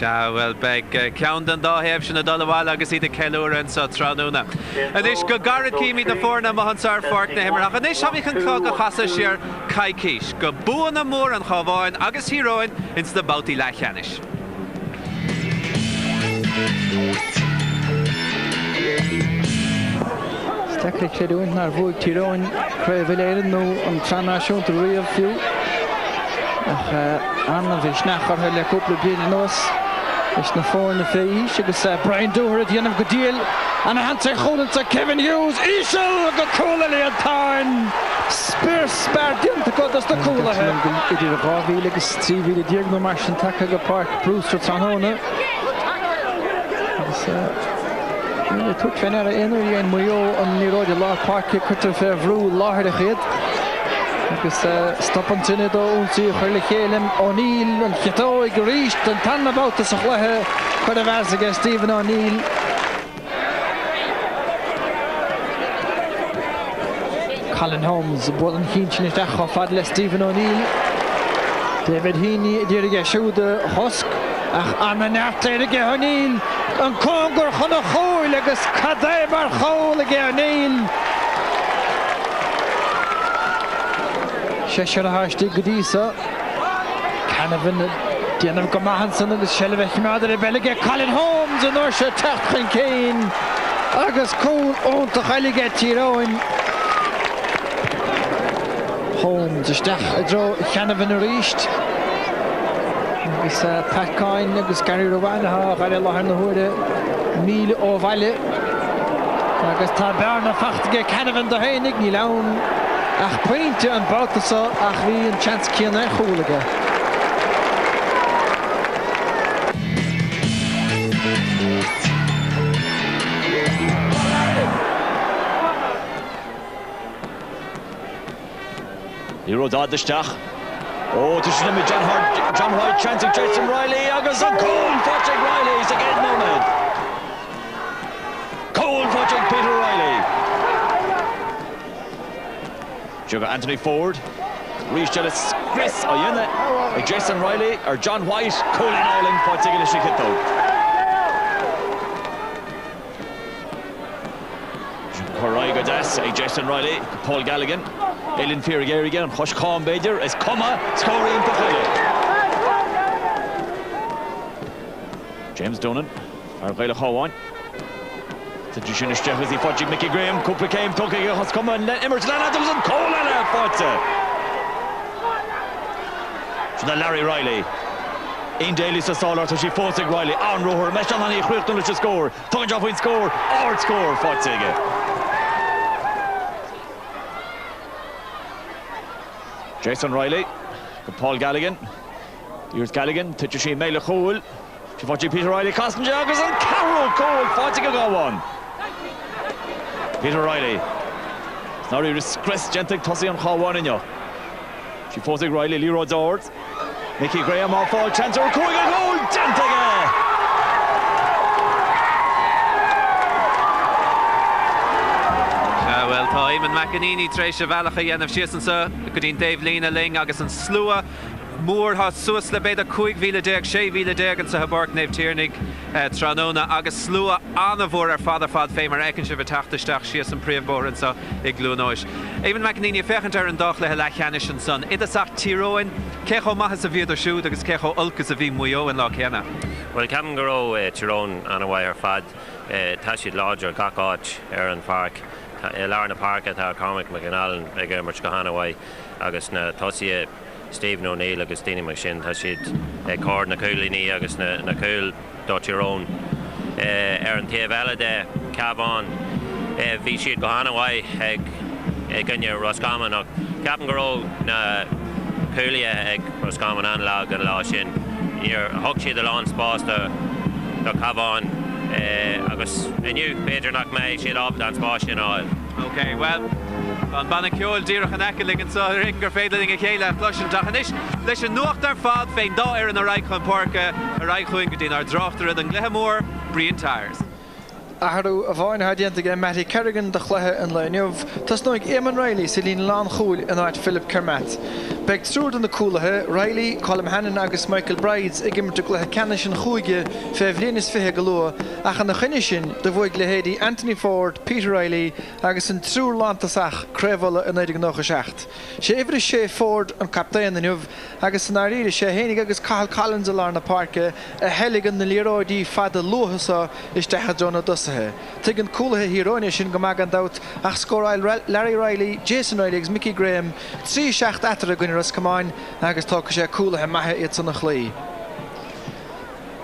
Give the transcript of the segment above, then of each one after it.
Well, beg Cavan da heb sin na dalwala agus ide Kelúran sa Tyrone. Anis go garad cíimi na fórna mohan sar fork na himar. Anis ha mi can clog a chasa siar caiiciis. Go buan na mór an chaváin agus Tyrone ins the bouty lechanis. Steklik Tyrone naar voor Tyrone. Kruiveleren nu om tranation te real few. Anna vi snackar höll jag koppla bilen oss. Is na fórna féis agus Brian Dooher at the end of good deal. And a hand to Cavan to Kevin Hughes. Ishel go coola le tarn. Spear spar din to go das the coola he. Idir a gavíle agus trívíle diag no mar sin taka go park Brewster Tyrone. Ni tuk fenera enu ein moyo on ni roid la park kutter fer vrú láhar a agus stopan tinne do últí chuirla chélim O'Neill an chetó ag ríist an tan about sa chlathe chuir a bheas aige Stephen O'Neill. Colin Holmes bud an chinsin is decha fad le Stephen O'Neill. David Heaney dír aige siúda husk ach an an neartléir aige O'Neill an congur chuna chóil agus cadé mar chóil aige O'Neill. Sheshar Harshti Gudisa Cavan Dianam Gomahanson and the Shelvech Mother Bellige Colin Holmes and Ursha Tachkin Kane Agus Cool on to Heilige Tyrone Holmes Stach draw Cavan reached Agus Pat Coyne Agus Gary Rowanaha Gary Lahan the Hoode Mil o Valle Agus Taberna Fachtige Cavan the Heinig Nilaun Ach pointe an Baltasa ach vi an chance kian e cholige. Hero Dadestach. Oh, this is John White chancing Jason Riley. Agus a goal for Jack Riley. He's again moment. Goal for Jack Peter Riley. Sugar Anthony Ford, Reece Jellis, Chris Oyena, Jason Riley or John White, Colin Olin for Tigilish Hito. Horai Godas, Jason Riley, Paul Galligan, Aileen Feargary again, Hush Khan Bader, is Coma, scoring for James Donan, Argyle Hawan. Tradition is Jeff with the Fudging Mickey Graham, Cooper came, talking has come and Emerson Adams and Cole and a Fudge. So Larry Riley. In Daly Sassala to she forcing Riley on Roher, Meshan on the Christian to score, Tongue off win score, or score Fudge. Jason Riley, Paul Galligan. Here's Galligan, Titchushi Mele Cole. She fought Peter Riley, Costin Joggers and Carol Cole fighting a go one. Peter Riley. Now he is Chris Gentic Tossi on Chawan in you. She fought Riley, Leroy Dort. Mickey Graham off all chance of recording a goal. Gentic! Well, time and McEnany, Tresha Valacha, Yen of Shearson, Goodin Dave Lena Ling, Agus and Slua. Moore has Sus le beda Kuig Vila Derg, Shea Vila Derg, and Sahabark Nave Tiernig, Tranona, Agus Slua, Anavor, our father fad famer, Ekenshiv Tachtestach, Shearson Prevbor, and so Iglunoish. Even McEnany Fechenter and Dochle Helachanish and son, Idasach Tyrone, Kecho Mahas of Vido Shoe, Agus Kecho Ulcas of Muyo and Lochena. Well, Cavan Garo, Tyrone, Anaway, or Fad, Tashid Lodge, or Gakach, Aaron Park. Larna Park at our comic McGinall and Big Much Gohanaway, Agus na Tossie, Stephen O'Neill, Agus Dini McShin, Tashid, Cord Nakulini, Agus Nakul, Tyrone, Aaron Tevalade, Cavan, Vishid Gohanaway, Gunya Roscommon, Cavan Garo, na Kulia, Roscommon Analog and Lashin, near Huckshi the Lawns Foster, Cavan. Agus new Peter Knockmay, she'd up dance Boshin all. Okay, well, on Banacul, Dira Hanakeling and so Ringer Fadling a Kayla, Flush and Tachanish, Lishan Nuchter Fad, Fain Dair and a Reichon Porka, a Reichon Gadin, our drafter and Glehamore, Brian Tires. ahrú a bháin hadianta ge Matty Kerrigan de chluthe an leiniuh. Tás nóig Eamon Riley sa lín lán chúil in áit Philip Kermat. Beg trúd an na cúlathe, Riley, Colm Hannon agus Michael Brides ag imar gluthe canis an chúige feh lénis fithe galua ach an na chuine sin de bhuaig le hédi Anthony Ford, Peter Riley agus an trúr lántasach crevola in 1996. Sé ifri sé Ford an captain na niuh agus an aríide sé hénig agus Cathal Collins a lár na parke a helig an na líróidí fada luhasa is de hadrona dusathe. Tuig an cúlathe híróine sin go mag an dat ach scóráil Larry Riley, Jason Riley agus Mickey Graham 3-7 atar a gunnar as camáin agus tóca sé cúlathe maithe iad san na chlí.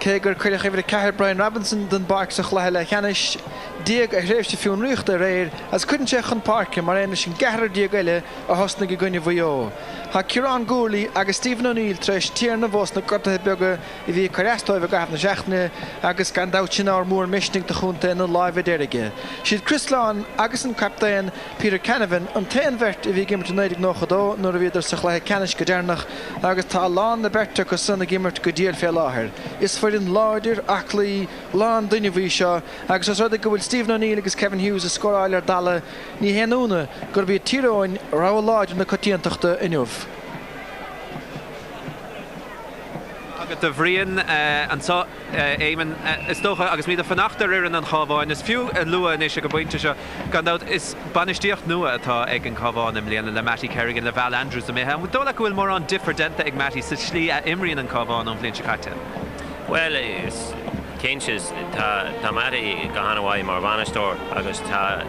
Cégur chuileach ifir Cahir Brian Robinson den barc sa chluthe le cheannis diag a hréifste fiún riocht a réir as cuidann sé chun parke mar éana sin gehar diag eile a hosna go gunne bheo. Tá Ciarán Gourley agus Stephen O'Neill treis tíar na bhós na gortathe bega I bhí choreastóibh a gaf na seachna agus gan dát sin ár mór misning de chunta na láimh deirige. Siad Chris Lán agus an captain Peter Cavan an taon bheirt a bhí gimmert a 1992 nuair a bhíidir sa chluthe canis go dearnach agus tá lán na berta go sanna gimmert go díal fé láthair. Is in láidir aclaí lán duine bhí seo agus as rud go bhfuil Stephen O'Neill agus Kevin Hughes a scóráil ar dala ní héanúna gur bhí Tyrone rá láidir na cotíonachta inniuh. Agus de bhríon an só éimen is dócha agus míad a fannachtar an Cavan is fiú a lua is go buinte seo gandát is banistíocht nua atá ag an Cavan im léana le Matty Kerrigan le Val Andrews a méthe. Dóla go bhfuil mór an differdenta ag Matty sa slí a imríonn an Cavan an bhlion caite. Well, is Kenches tá Matty go hanahhaid mar bhanistóir agus tá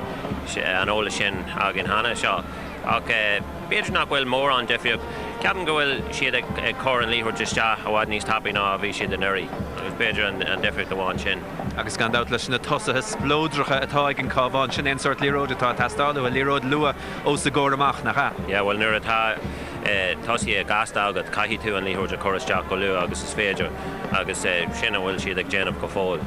an óla sin agin hana seo. Ach beidir nach bhfuil mór an defriúg. Cavan go bhfuil siad ag cór an líthúir just a bhád níos tapí ná a bhí siad an uirí. Agus beidir an defriúg go bháin sin. Agus gan dát leis na tosathe splódracha atá ag an Cavan sin ein sort líróid atá tastáil a líróid lua ó sa ggóir amach nach ha. Yeah, well nuair atá tosí a gasta agad caithí tú an líthúir a choristeach go luú agus is féidir agus sin bhfuil siad ag déanamh go fáil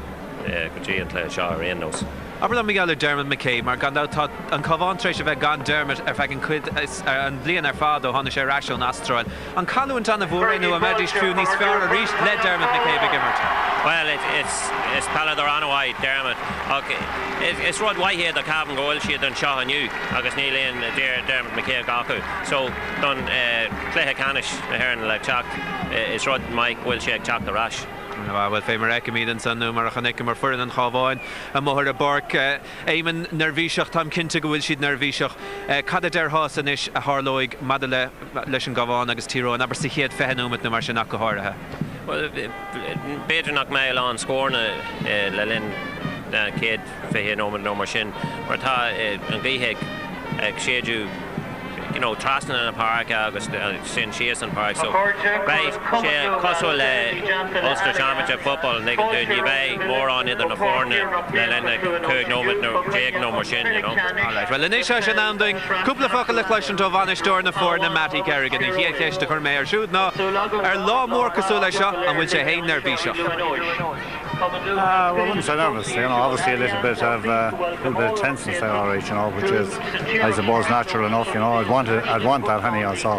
go dtíon le seo ar aonnos. Aber le Miguel Dermot McKay mar gan dát an Cavan treis a bheith gan Dermot ar feicin cuid an blian ar fád ó tháinig sé reaisiún astráil. An calúint an a bhórénú a méidir fiú níos fearr a ríist le Dermot McKay begimmert. Well, it's paladar anhhaid Dermot. It's rud waithéad a Cavan go bhfuil siad an seo aniu agus ní léon Dermot McKay gacu. So don cléthe canis a hern le teacht is rud Mike bhfuil sé ag teacht a rais. Well, fé mar eicimíd an san mar a chanicim mar furin an Cavan a móthir a barc éimen nervíiseach tam cinnte go bhfuil siad nervíiseach cad a deirthás inis a thárlóig mada leis an Cavan agus Tyrone aber sa chéad fehanúmat na mar sin nach go háirithe. Well, beidir nach méil an scórna le linn céad fehanúmat nó mar sin mar tá an gaithéig ag séadú trasna in a park agus sin sias an park so right sé cosúil le Ulster Championship football and they can do ní bheith mór an idir na fórne le lenne cúig nómit nó déag nó mar sin Alright, well inis sin andoing cúpla focail le chluisiún do bhanistóir na fórne Matty Kerrigan i hiad ceiste chur mé ar siúd ná ar lá mór cosúil lei seo an bhfuil sé héin nervíiseach. Well, I wouldn't say nervous. Obviously a little bit of tenseness there, all right, which is, I suppose, natural enough. I'd want that anyhow. So,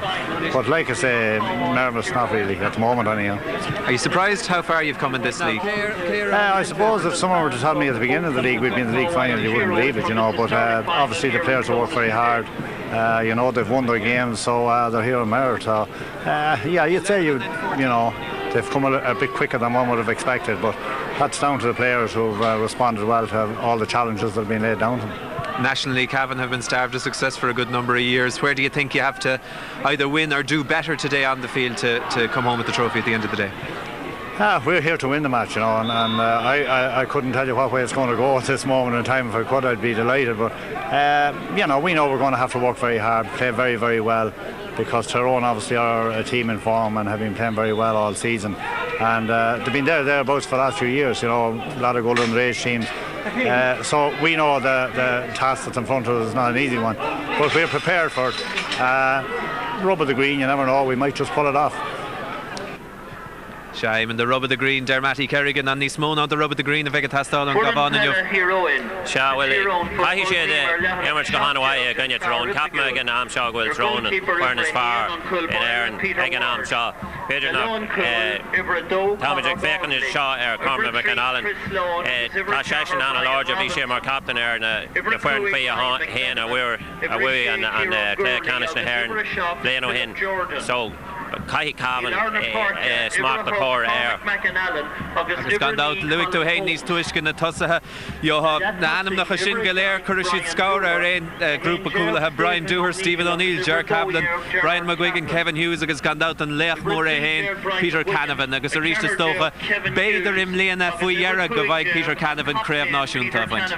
but like I say, nervous, not really at the moment anyhow. Are you surprised how far you've come in this league? I suppose if someone were to tell me at the beginning of the league we'd be in the league final, you wouldn't believe it, But obviously the players have worked very hard. They've won their games, so they're here in merit. So, you'd say they've come a bit quicker than one would have expected, but that's down to the players who've responded well to all the challenges that have been laid down to them. Nationally, Cavan have been starved of success for a good number of years. Where do you think you have to either win or do better today on the field to come home with the trophy at the end of the day? We're here to win the match, and I couldn't tell you what way it's going to go at this moment in time. If I could, I'd be delighted, but we know we're going to have to work very hard, play very, very well, because Tyrone obviously are a team in form and have been playing very well all season, and they've been thereabouts for the last few years, a lot of golden race teams. So we know the task that's in front of us is not an easy one, but we're prepared for it. Rub of the green, you never know, we might just pull it off. Shaim and the rub of the green, Dermatti Kerrigan and Nismon on the rub of the green of Vegetastal and Cavan and you've Sha well I said Emerch Gahanaway again you Tyrone Cavan again am Shaw will Tyrone and Furnace Far in Aaron again am Shaw Peter Tommy Jack Bacon is Shaw Cormac McAllen Tashan and a large of Isha Mar Captain Aaron the Fern Fee Hen we're away and Claire Canis na Hearn playing O'Hin so Kai Cavan smack the poor air. It's gone out Louis to Hain these tuishkin na Tussaha Yoha Nanam na Hashin Galer Kurishid Scour our group of cool have Brian Dooher, Stephen O'Neill, Ger Kaplan, Brian McGuigan, Kevin Hughes agus gone out and Leach Moray Hain, Peter Canavan agus a reach the Stocha Bader Imleana Fuyera Gavai Peter Canavan Crave Nashun Tavant.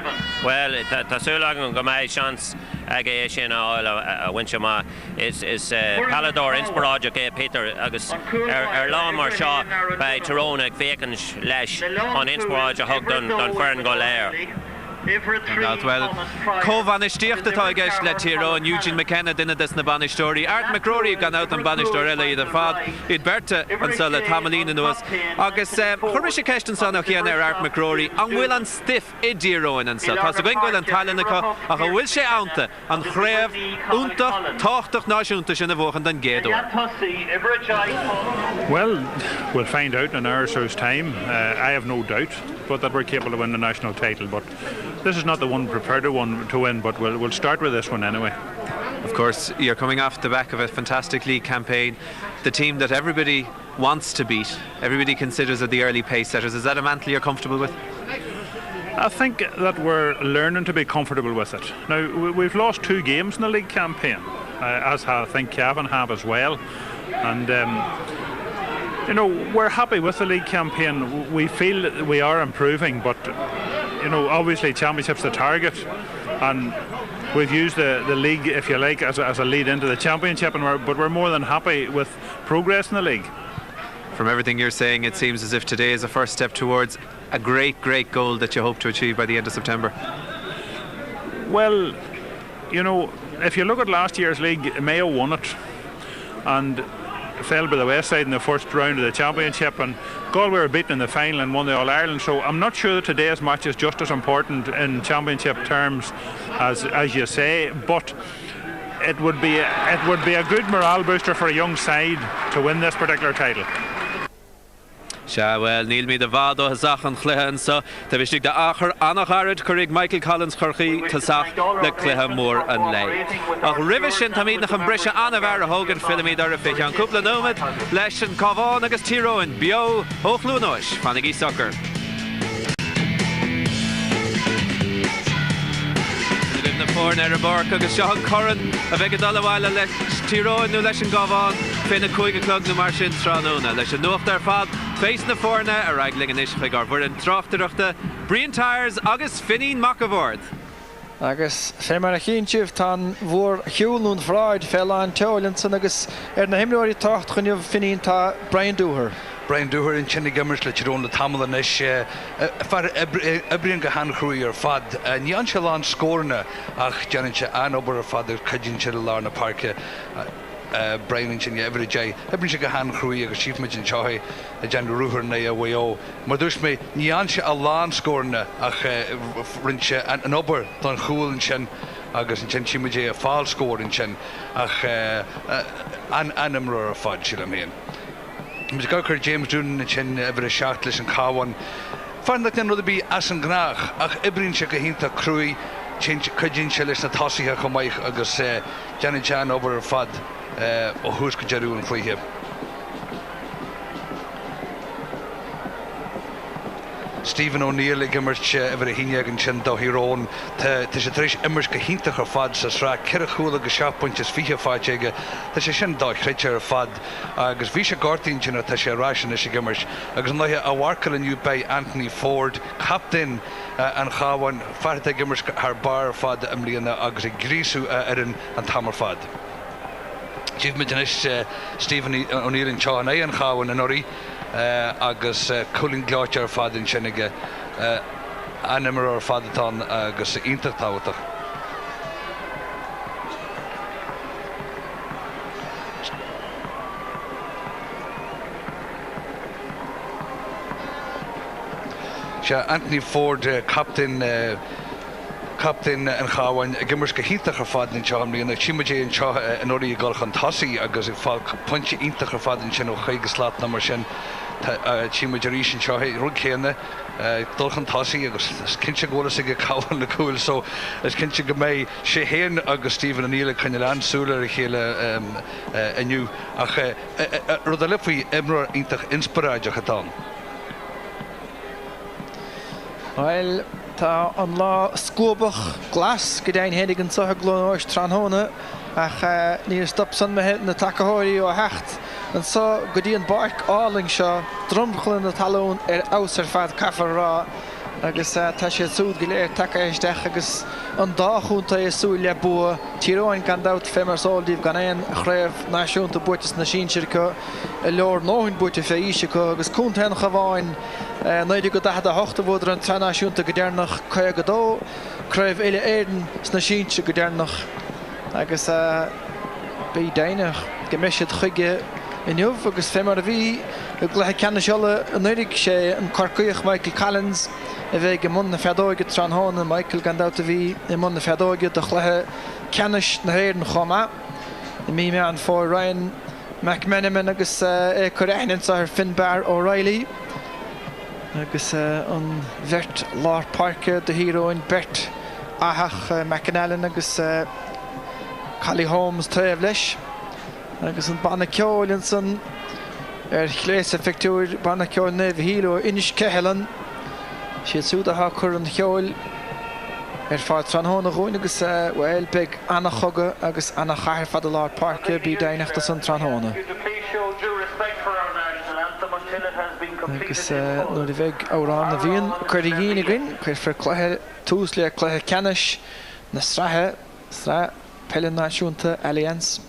Well Tasulag go my chance Agation all Winchama is Palador Inspirage Peter agus Law Mar Shaw by Tyrone ag Bacon leis on Inspirage hug done Fern go lair. Well, Cavan is sticht the Tigers let Tyrone Eugene McKenna dinner this na Banish story. Art McCrory gone out on Banish story the fad it Berta and so let Hamelina to us. August Horisha Keston son of here Art McCrory and will and stiff Tyrone and so has a going and Talanica a will she ounte and Crave unter Tochtach Nashuntish in the Wochen than Gedo. Well, we'll find out in our show's time. I have no doubt but that we're capable of winning the national title, but this is not the one prepared one to win, but we'll start with this one anyway. Of course, you're coming off the back of a fantastic league campaign, the team that everybody wants to beat, everybody considers it the early pace setters. Is that a mantle you're comfortable with? I think that we're learning to be comfortable with it. Now, we've lost 2 games in the league campaign, as I think Cavan have as well, and you know, we're happy with the league campaign. We feel that we are improving, but you know, obviously championship's the target, and we've used the league, if you like, as a lead into the championship, but we're more than happy with progress in the league. From everything you're saying, it seems as if today is a first step towards a great goal that you hope to achieve by the end of September. Well, you know, if you look at last year's league, Mayo won it and fell by the wayside in the first round of the championship, and Galway were beaten in the final and won the All-Ireland, so I'm not sure that today's match is just as important in championship terms as you say, but it would be a good morale booster for a young side to win this particular title. Sha well, Neil me the Vado Hazach and Clehan so the Bishik the Acher Anacharid Kurig Michael Collins Kirky Tasach the Clehan Moore and Lay. Ach Rivish and Tamid Nacham Brisha Anavara Hogan Filmi Darafik and Kupla Nomad Leshan Cavan agus Tyrone Bio Hochlunosh Fanigi Soccer. In the four Nerabark agus Sean Curran a Vegadalawala let Tyrone no Leshan Cavan Finn a Kuiga Clug no Marshin Tranona Leshan Noach der Fad Face na forna a ragling an ishfigar we're in trofterachta Brian Tyres agus Finine Macavord agus Femar a Chinchif tan vor Hewlund Freud fell on Tolanson agus na himnori tacht chunniv Finine ta Brian Dooher. Brian Dooher in Chinny Gummers let Tyrone the Tamil and Ish far Ebrian Gahan Cruier Fad Nyan Chalan Scorna ach Janincha an over father Kajin Chilarna Park Brian and Chinya every day. Every Gahan Cruier Chief Mijin Chahi Jan Ruher Naya Wayo Madushme Nyansha Alan Scorna ach Rincha and over Don Hul and Chen agus in Chen Chimajay a fall score in Chen ach an Animra Fad Chilamin. Ms. Gawker James Doonan Chen ever a shotlish and Cavan. Fan that then would be Asan Gnach, ach Ibrin Shakahinta Crui, change Kajin Chelish Natasi Hakamai agus Janet Jan over a fad or who's Kajaru and free him. Stephen O'Neill Gimmers ever a Hinyag and Chen Tyrone to Trish Immers Kahinta her fad Sasra Kirachula Gashap punches Fiha Fajega the Shen Dog Richard Fad agus Visha Gortin Jina Tasha Ration is Gimmers agus Noya a Warkel and you by Anthony Ford Captain and Cavan Farta Gimmers her bar Fad Emliana agus Grisu Erin and Tamar Fad. Chief Majanish Stephen O'Neill and Sean and Cavan and Ori agus cooling Glaucher Fad in Chenige Animer or Fadaton agus Intertauta. Anthony Ford captain an Cavan gimmers go hítach ar fad in Charmley and Chimajé and Cha an Ori Golchan Tassi agus fal punch intach ar fad in Chino Chaigas Lat number Shin Chimajarish and Cha Rugkene Dolchan Tassi agus Kincha Gola Sig Cavan the cool so as Kincha Gamay Shehan agus Stephen O'Neill Canyalan Sula Hela a new Rodalifi Emra intach Inspiraja Hatan. Well, tá an lá scóbach glas go dain hénig an sotha glóis Tranhona ach níor stop san me het na takeóirí ó hecht an so go dtí an barc áling seo drumchlan na talún aus ar fad caafar rá agus tá sé súd go léir take isteach agus an dáchúnta súil le bua Tyrone gan dat femar sóldíh gan éon chréibh náisiúnta buirtas na sínsirce i leor nóhin buirte fé íseco agus cúntaen chaváin Neidir go dahad a hochta bhódar an tranaisiúnta go déarnach chuig go dó chréibh éile éireann sna sínse go déarnach agus bí déanach go meisiad chuige inniuh agus fémar a bhí go glethe ceanna seola an nuirig sé an corcaíoch Michael Collins a bheith go mun na feadóige Tranhona Michael gandát a bhí i mun na feadóige do chlethe ceannis na héireann chomá i mí me an fór Ryan McMenamin agus choréann ar Finbar O'Reilly agus an bheirt lár parke de híróin Bert Ahach McAnallen agus Callie Holmes taobh leis agus an banna ceolinn san chléis effectúir banna ceol neh híló inis cehelan siad súdacha chur an cheol fád Tranhona gúin agus bhfuil beag anna choga agus anna chair fad a lár parke bí déanaachta san Tranhona. Agus nuair a bheith árán na bhíon chuir a dhéana grin chuir fir chluthe tús le chluthe ceannis na srá Pelle Náisiúnta Alliance.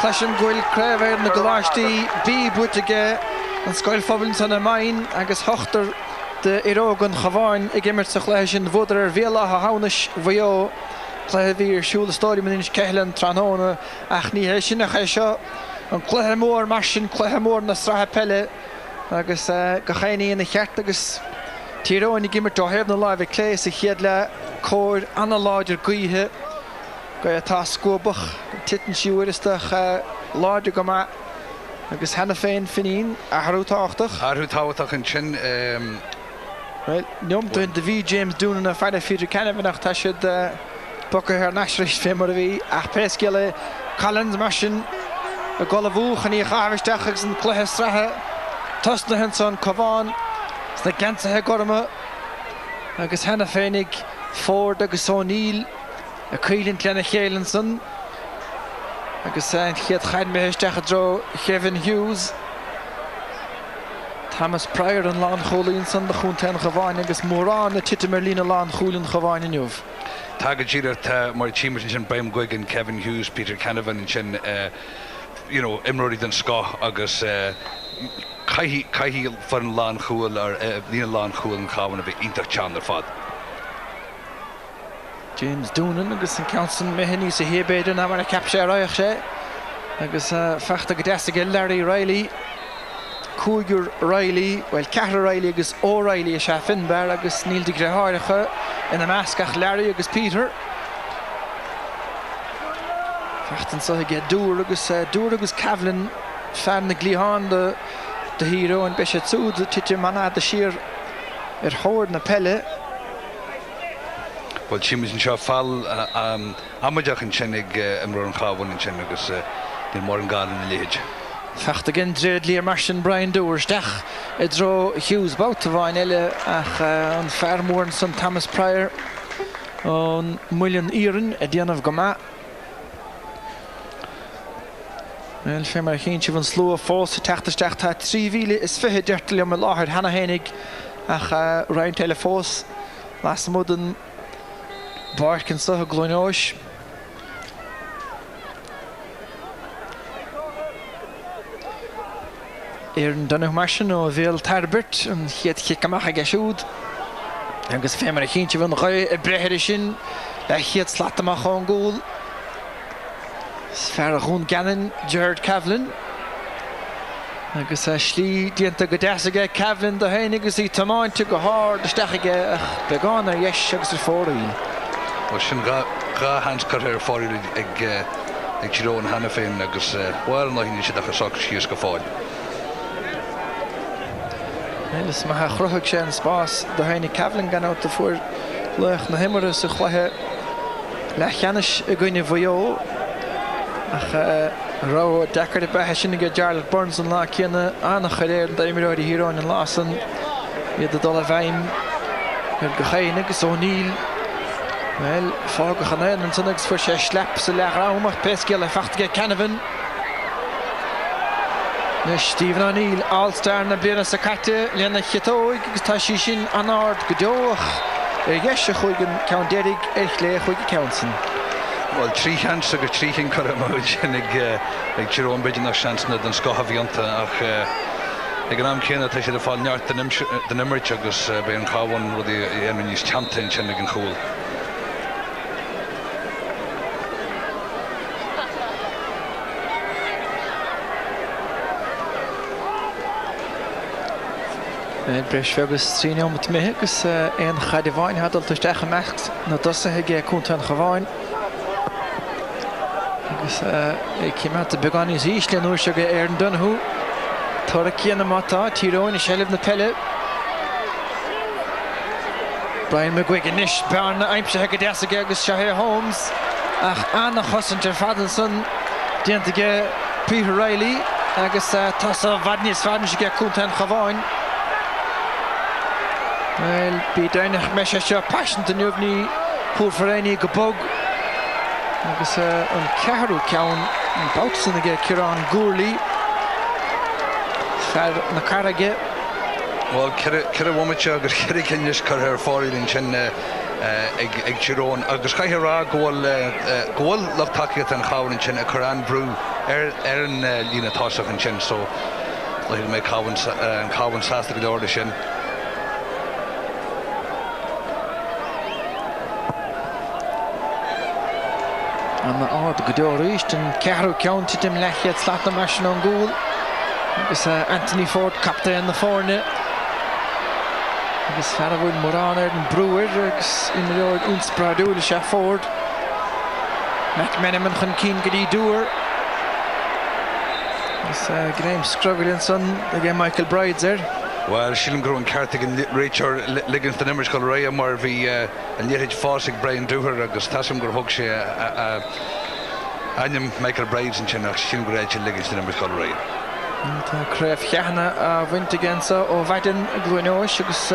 Clashin goil crever na goláistí bí butige an scoil fabuln san na main agus hochtar de irógan chaváin I gimmert sa chléis sin bhudar bhéla a hánis bheo chléthe bhí siúla stóri man inis ceithlan Tranhona ach ní hé sin a ché seo an chluthe mór mar sin chluthe mór na strathe Pelle agus go chéine na cheart agus Tyrone I gimmert ó hebh na láimh cléis a chiad le cóir anna láidir gaothe go atá scóbach titan siúiristeach láidir go má agus hena féin finín a harútáchtach. Harútáchtach an sin Neomtain de bhí James Doonan a feine fiidir Cavan tá siad bucha ar neisris fé mar a bhí ach pesciile Collins mar sin a gola bhúchan í chahairteach agus an cluthe strathe tosna hen son Cavan sna ganthathe gorma agus hena féinnig Ford agus O'Neill a cuilinn cléanna chéalann san agus chiad chaid méisteach a dro Kevin Hughes Thomas Pryor an lán cholíonn san de chúntaen chaváin agus mórrán na tite Merlína lán chúlinn chaváin inniuh. Tá go ddíirecht mar tíimir sin Baim Guigan, Kevin Hughes, Peter Canavan sin imróí den sco agus caihí far an lán chúil ar lína lán chúil an Cavan a bheith ítach tean ar fad. James Doonan agus an Council mehanní sa hébéidir na mar a cap sé roiach sé agus fechta go deasa Larry Riley Cúigur Riley well Cahra Riley agus O'Reilly a sé Finbar agus níl de greáiricha ina meascach Larry agus Peter fechtan sa ge dúr agus Cavan fan na glíán de de Tyrone Bishop Sud titte mana de sheer horde na pelle. Well, Chimis and Shafal, Amajak and Chenig, Emron Cavan and Chenegus, the Morgan Garden in the age. Facht again, Dread Lear Martian Brian Doerstach, a draw Hughes bout to Vinella, on Fairmore and St. Thomas Pryor, on Mullion Erin, at the end of Goma. Well, Femmer Hinch van Slow Falls, Tachtestach had 3 wielen, is Fihe Dirtly on Lahard, Hannah Hennig, Ryan Telefos, last modern. Bark and stuff Glenosh. Aaron Dunne Martian or Vil Tarbert and he had Kikamaka Gashud. And was family Hinch van Roy Breherishin. He had Slatamach on goal. Sfaragun Gannon, Jared Cavan. I guess Ashley didn't go Dassiga Cavan, the Hennigus, he Taman to go hard, the Stachiga, Begana, yes, shucks the 40. Well, sin ga hans carher fáil ag Tyrone Hanna féin agus bhil nach ní siad a soch síos go fáil. Is ma chruthag sé an spás do haine Cavan gan out de fuair lech na himara sa chluthe le cheannis a gcuine bheo ach rá decar de bethe sin go Jarlath Burns an lá chéanna annach chuir an daimiróid Tyrone an lásan iad a dul a bhaim go chéine agus O'Neill. Well, fág a chanéan an sunnagus fuair sé sleap sa leachrámach pesciil le fachtaige Cavan. Stephen O'Neill, All-Star na bliana sa caite, leanna chiatóig agus tá sí sin an ard go deoch yes a chuigan count Derrig le chuig Counson. Well, 3 chans agus 3 chin chuir sin ag Tyrone beidir nach seansna den scothbhíonanta ach ag an am chéanna tá sé a fáil neart den imirt agus be an Cavan rud éann níos teantain sin ag an chúl. Breis fegus tríneom met mé agus een chadihhain had al tuisteach gemacht na dosa hege kunt an gewain. Agus came out the begani zís le nuair sege Aaron Dunhu. Tora cíanna mata Tyrone shelf na pelle. Brian McGuigan nish barna aimse hege desige agus Shahir Holmes. Ach Anna Hossinter Fadelson dientige Peter Riley agus tasa vadnis faden sege kunt an gewain. Well, be down a mesha passion to nubni poor for any gobog. Agus an Caru Cowan and Boutson again Kieran Gourley. Fair na Carage. Well, Kira Womacha agus Kira Kenyish Carher Foreign in Chen ag Tyrone agus Caihara goal love Takiat and Cowan in Chen a Coran Brew Aaron Lina Toshak in Chen so like make Cowan Sasta the order Shin. And the odd Godor East and Caru counted him lech yet slap the machine on goal. It was Anthony Ford captain in the forne. It was Fairwood Moran and Brewer in the old Unspradul Chef Ford. McMenamin can keen giddy doer. It's Graham Scruggle son again Michael Brides there. Well, Shilling Grown Cartigan Richard Liggins the Nimmer's called Raya Marvi and yet Fossick Brian Dooher agus Tassum Gur Hogshe Anyam Michael Brides and Chinnock Shilling Grown Liggins the Nimmer's called Raya. Cref Jahna wint against o Vaden Gluenosh agus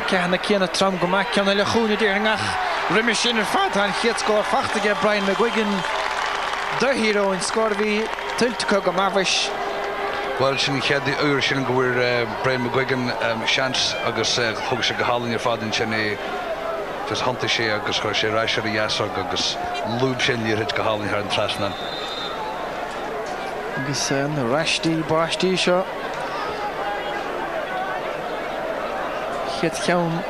Cahna Kiana Tram Gomak Kiana Lechuni Deringach Rimishin and Fat and Hits go Fachtige Brian McGuigan the hero in Scorvi Tiltco Gamavish. Well, sin chead the ur sin goir Brian McGuigan chance agus thug sé go hálan ar fad in sin just hanta sé agus chuir sé ráisiir a dheasar agus lúb sin líorthaid go hálan ar an trasnan. Agus na ráistí báistí seo. Chéad ceann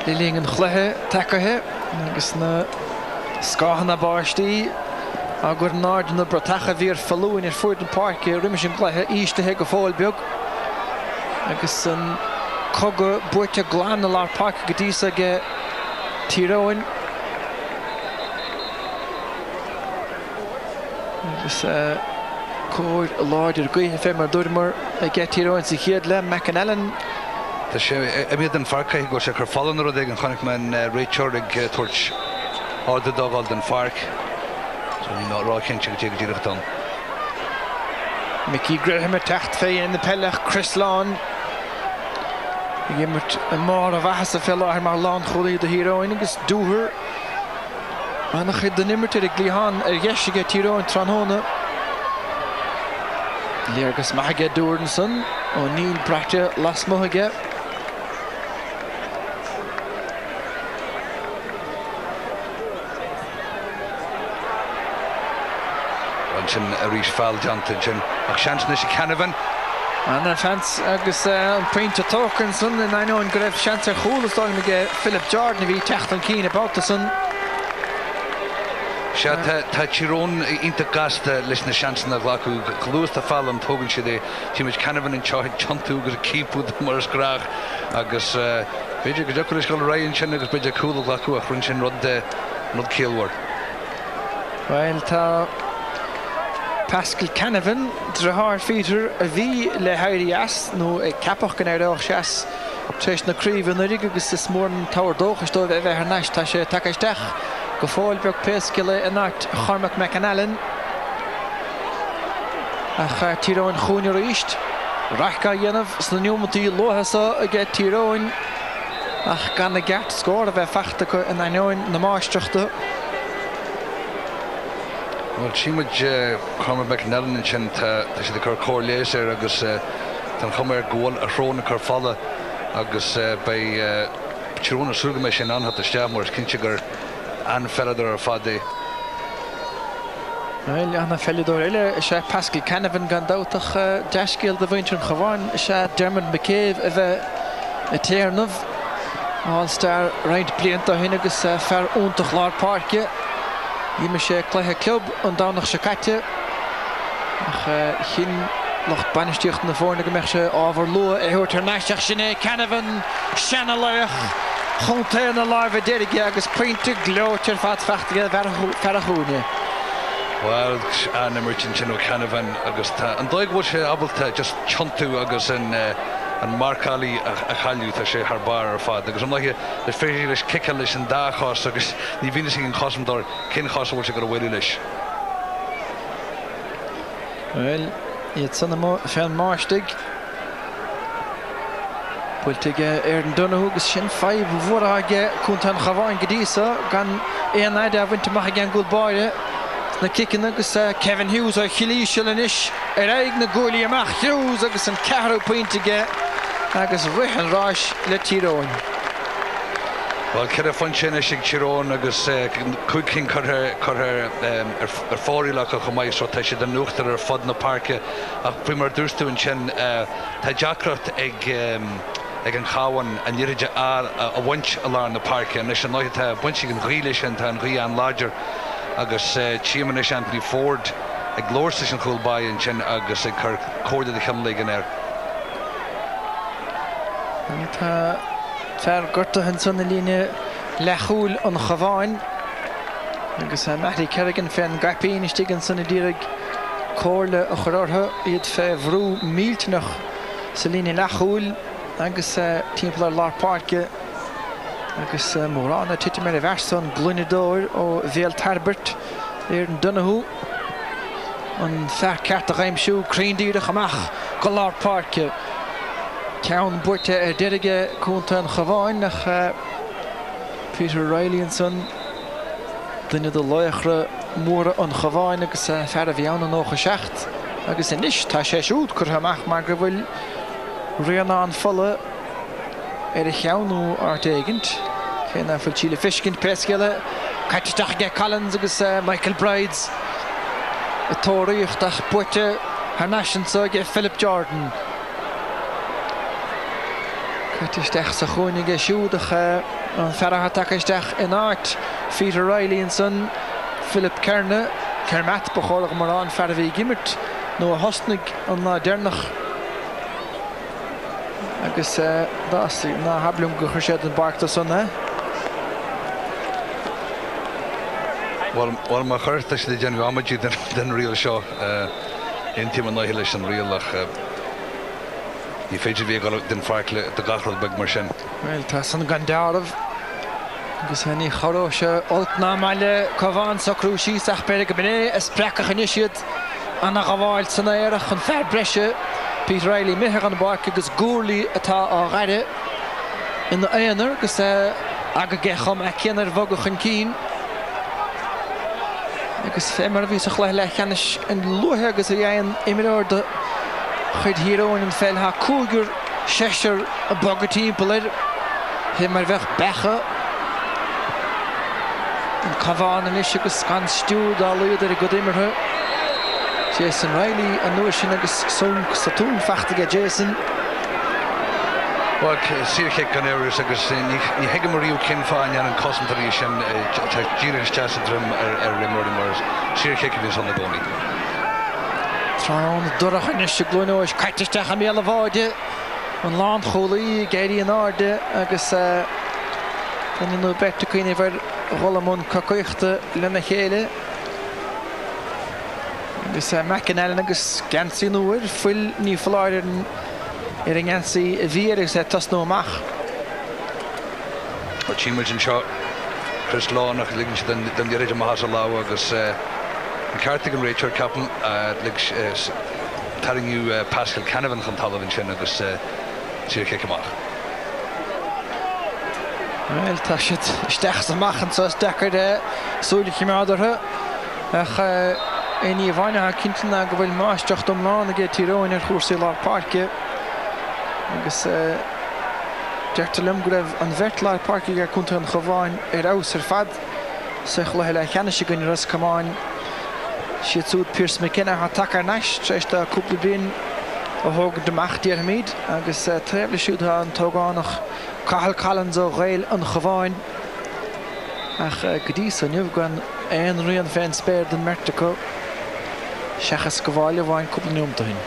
le líon an chluthe tacathe agus na scáhanna báistí. Agur náid na bratacha bhíar fallúin ar fuair an parc riimisin gluthe ístethe go fáil beag. Agus an coga buirte gláán na lár parc go dtíosa go Tyrone. Agus Cóir láidir gaithe fé mar dúirmar a get Tyrone sa chéad le McAnallen. Tá sé imiad an farcaigh go sé chu fallan ru ag an chonig man réiteir ag tuairt áda dogáil den farc. So ní ná rá chéint go tíag díireachtan. Mickey Graham a techt fé in na pellach Chris Lán. Gimmert an mar a bhehas a fell ar mar Lán choí de Tyrone agus dúthir. Anna chud den nimmert ag glíhan ar gheisige Tyrone Tranóna. Léargus maithige dúirin san ó níl brate las mothige. Sin a rís fáil deanta sin ach seans na sé Cavan. Anna fans agus an pointe tócan san in aon go raibh seans ar chúlas dáil me Philip Jordan a bhí techt an cín abáta san. Se tá Tyrone ínta gasta leis na seansan a bhlacu glúas tá fáil an tógann si é tíimiid Cavan in teáid teantú gur cípúd mar sgrach agus beidir go deachir is go raonn sin agus beidir cúla bhlacu a chun sin rud céalhhar. Weil tá Pascal Cavan drethar feater a bhí le hairí as nó ag capach gan áach seas tréis na críomh na rig agus is mór an táir dóchas dó bheith ar neis tá sé takeisteach go fáil beag Pescile in áit Cormac McAnallen ach Tyrone chúine ríist Rachca dhéanamh sna neomantí lothasa a get Tyrone ach gan na gceart scór a bheith feachta go in aon na máisteachta. Well, tíimiid Cormac McAnallen sin tá sé de chur cóirléis ar agus tan chumar ggóil a thrón a chur falla agus bei Tyrone súga mé sin anhat a steamh mar cinnte gur an felladar ar fadé. Well, anna felladar eile sé Pascal Cavan gan dáteach deiscéal de bhaintear an Chavan sé Dermot McCabe a bheith a téarnamh All-Star roiint blianta hin agus fear úntach lár parke. Ní me sé cléthe club an dánach se caite ach chin locht banisteocht na fórna go meach sé ábhar lua thuirt ar naisteach sinné Cavan sena leach chunta na láimhe déige agus pointe glótear fat feachtaige fer a chúne. Well, an emerging sin Cavan agus an dóig bhil sé abalta just chontú agus an marcálaí a chailú tá sé th bar ar fad agus an le féidir leis cice leis an dáchás agus ní bhíine sin an chosamdar cin chás bhil sé go bhfuil leis. Well, iad sanna fean máistig builtige ar an Donoghue agus sin feibh bhóraige chunta an Chavan go díosa gan éon aide a bhainte maithe gan gúil báire na kickin agus Kevin Hughes a chilíisiil inis ar aig na gólaí amach Hughes agus an 4 pointige agus rihan ráis le Tyrone. Well, cead a fan sin sig Tyrone agus chuig cin chutha ar fáí le go maiid so tá sé den nuachtar ar fad na parke ach bhí mar dúirstú an sin tá deacrat ag an Cavan an níide a bhaint a lá na parke an is an láid tá buintí an ghíile sin tá an ghí an láidir agus tíman is Anthony Ford ag glóirsta an chúlbáin sin agus ag chur cóirda de chumlaigh an air. Tá fear gorta hen san na líne lechúil an Chavan agus Matty Kerrigan fean gapín istígan san na dírig cóirle a chorátha iad fé bhrú míltenach sa líne lechúil agus timplar lár parke agus móránna tiite mé a bhearsan glúinedóir ó bhéal Tarbert ar an Donoghue an fear ceart a réimsú críndíireach amach go lár parke ceann buirte ar deirige chunta an Chavan nach Peter Riley an son duine do loiachra móra an Chavan agus fear a bhíann an nócha seacht agus inis tá sé siúd chur amach mar go bhfuil rianna an folle ar a cheanú artéigint chéna fuil Chile Fishkin Pescile caiteach ge Collins agus Michael Brides a tóiríochtach buirte haar nationsa ge Philip Jordan caiteisteach sa chúinige siúdach an ferratha takeisteach in áit Peter Riley an son Philip Kerne Kermat bechólaach mar an fer a bhí gimmert nó a hosnig an ná dénach agus ná hablum go chuir séad an barta sanna. Well, mar chuirta sé déanú amadí den rial seo in team an leis an rialach ní féidir bhí den farcle de gachral bag mar sin. Well, tá san gandámh agus henní choró se oltná meile Cavan sa cruúsí ach pe go bené is sprecach in isiad anna gháil san éireach an fear breise Peter Riley mithe an barc agus gúrlaí atá á ghaire in na éanaar agus aga gecham a céanar bhagach an cín agus fémar bhí sa chléith le cheannis an luthe agus a dhéann imimeir de chuid Tyrone an fel ha cúgur séir a bogatí polir hé mar bheith becha an Cavan an is agus gan stúr dá luad ar a go imimethe Jason Riley an nuair sin agus son sa tún fachtaige Jason. Well, Sirke gan éiris agus ní heige maríú cin fáin an cosmtarí sin díris teasadrum ar rimóí mars Sirke is an na gcónaí. Tyrone dorachan is se glúinóis caitisteach a méle bháide an lán cholaí géirí an áde agus an nó beta cuine bhar gholamún cacuochta lena chéile agus mecanile agus gansaí nuair fuil ní fláir ar an gansaí a bhí agus tas nó amach. Tíimiid an seo Chris Lánach ligin den dí réidir maithas a lá agus Cartig an Rachel Cavan taringú Pascal Cavan chun talamh sin agus Sirke amach. Well, tá siad isteach amach an sos dechar de súlaí meádartha ach ní bhaine cinnta go bhfuil máisteach dom lán a gé Tyrone ar chósaí lá parce agus deirtalim go raibh an bheirt parce gur chunta an Cavan ar aus ar fad sa chluithe le cheanna si gunne ras camáin siad súd Pierce McKenna ha tacar neis treis de cúpla bliain a thug deach díarmid agus tréimhla siúd an tógánach Cathal Collins ó réil an Cavan ach go dtí san nniuh gan aon rion féin spéir den Mertico seachas go bháile bháin cúpla nuamta hin.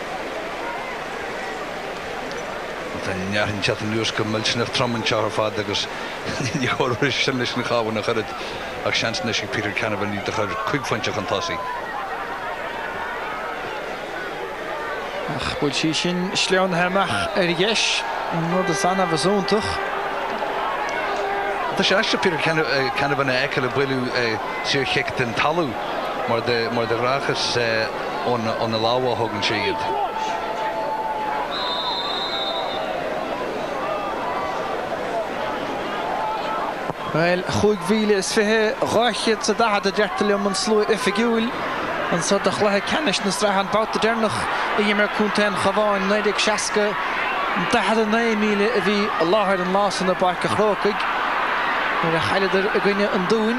Nearn chat an nuús go millsinah trom an tear fad agus ní choir sin leis na chaban nach chuid ach seans na Peter Cavan ní de chuir cuighainte an tasí. Ach bhfuil sí sin sleán heamach ar dheis an nó a sanna bhasúntach. Tá sé eiste Peter Cavan eice le builú Sirke den talú mar de rachas ón na láha thugann siad. Well, chuig bhíle is fithe ráichiad sa dahad a deirtalim an slú ifigiúil an sa de chluthe cenis na strahan báta dénach i dhéimar cúnta an Cavan 960 an dahad a 9 míle a bhí a láthir an lás an na barca chrócaig ar a chaileidir a gine an dúin.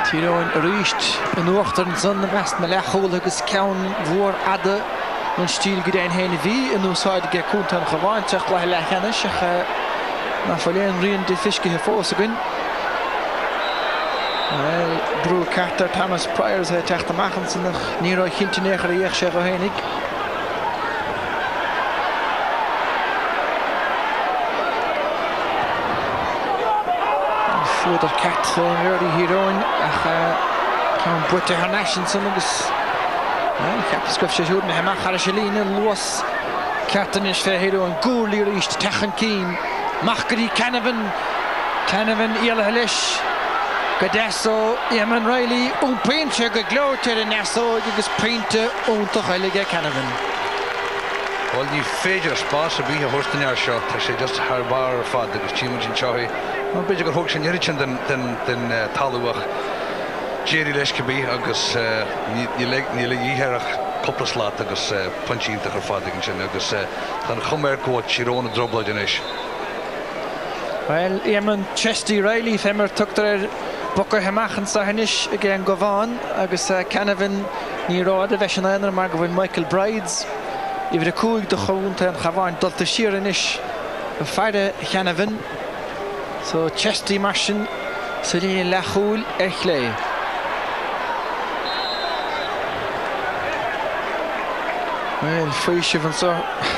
Tyrone a ríist an uachtar an san na mest me lechúil agus ceann mhór ada an stíl go déin héna bhí in úsáid ge cúnta an Cavan teach le lechanne ach na fáiléon rion de fiscithe fós agan. Brú Carter Thomas Priors a teachta machchan san nach ní roi chinnte néchar a dhéach sé go hénig. Fuadar cat Early Tyrone ach ceann buirte ar naisin san agus Capscruf sé siúd na heamach ar a sé lína luas ceartan is fé Tyrone gúrlaí ríist techan cín machcarí Cavan íalathe leis go deasó Eamon Riley úpainte go glóirte a neasó agus peinte únta chailige Cavan. Well, ní féidir spás a bhí a thustainnear seo tá sé just th bar ar fad agus tíimiid sin seoí an beidir gur thug sin iiritin den talúach Jerry leis go bí agus ní le íhearach coppla slát agus punchínta ar fad sin agus tan chumir go Tyrone a droblaid in is. Well, Eamon Chesty Riley fémar tugtar ar bocar heamachchan sa hanis a gé an Cavan agus Cavan ní rád a bheits an éanaar mar go bhfuil Michael Brides i bhí a cúig do chónta an Cavan dulta siar in is a feire Cavan so Chesty mar sin sa líon lechúil ar chlé. Well, fríise van so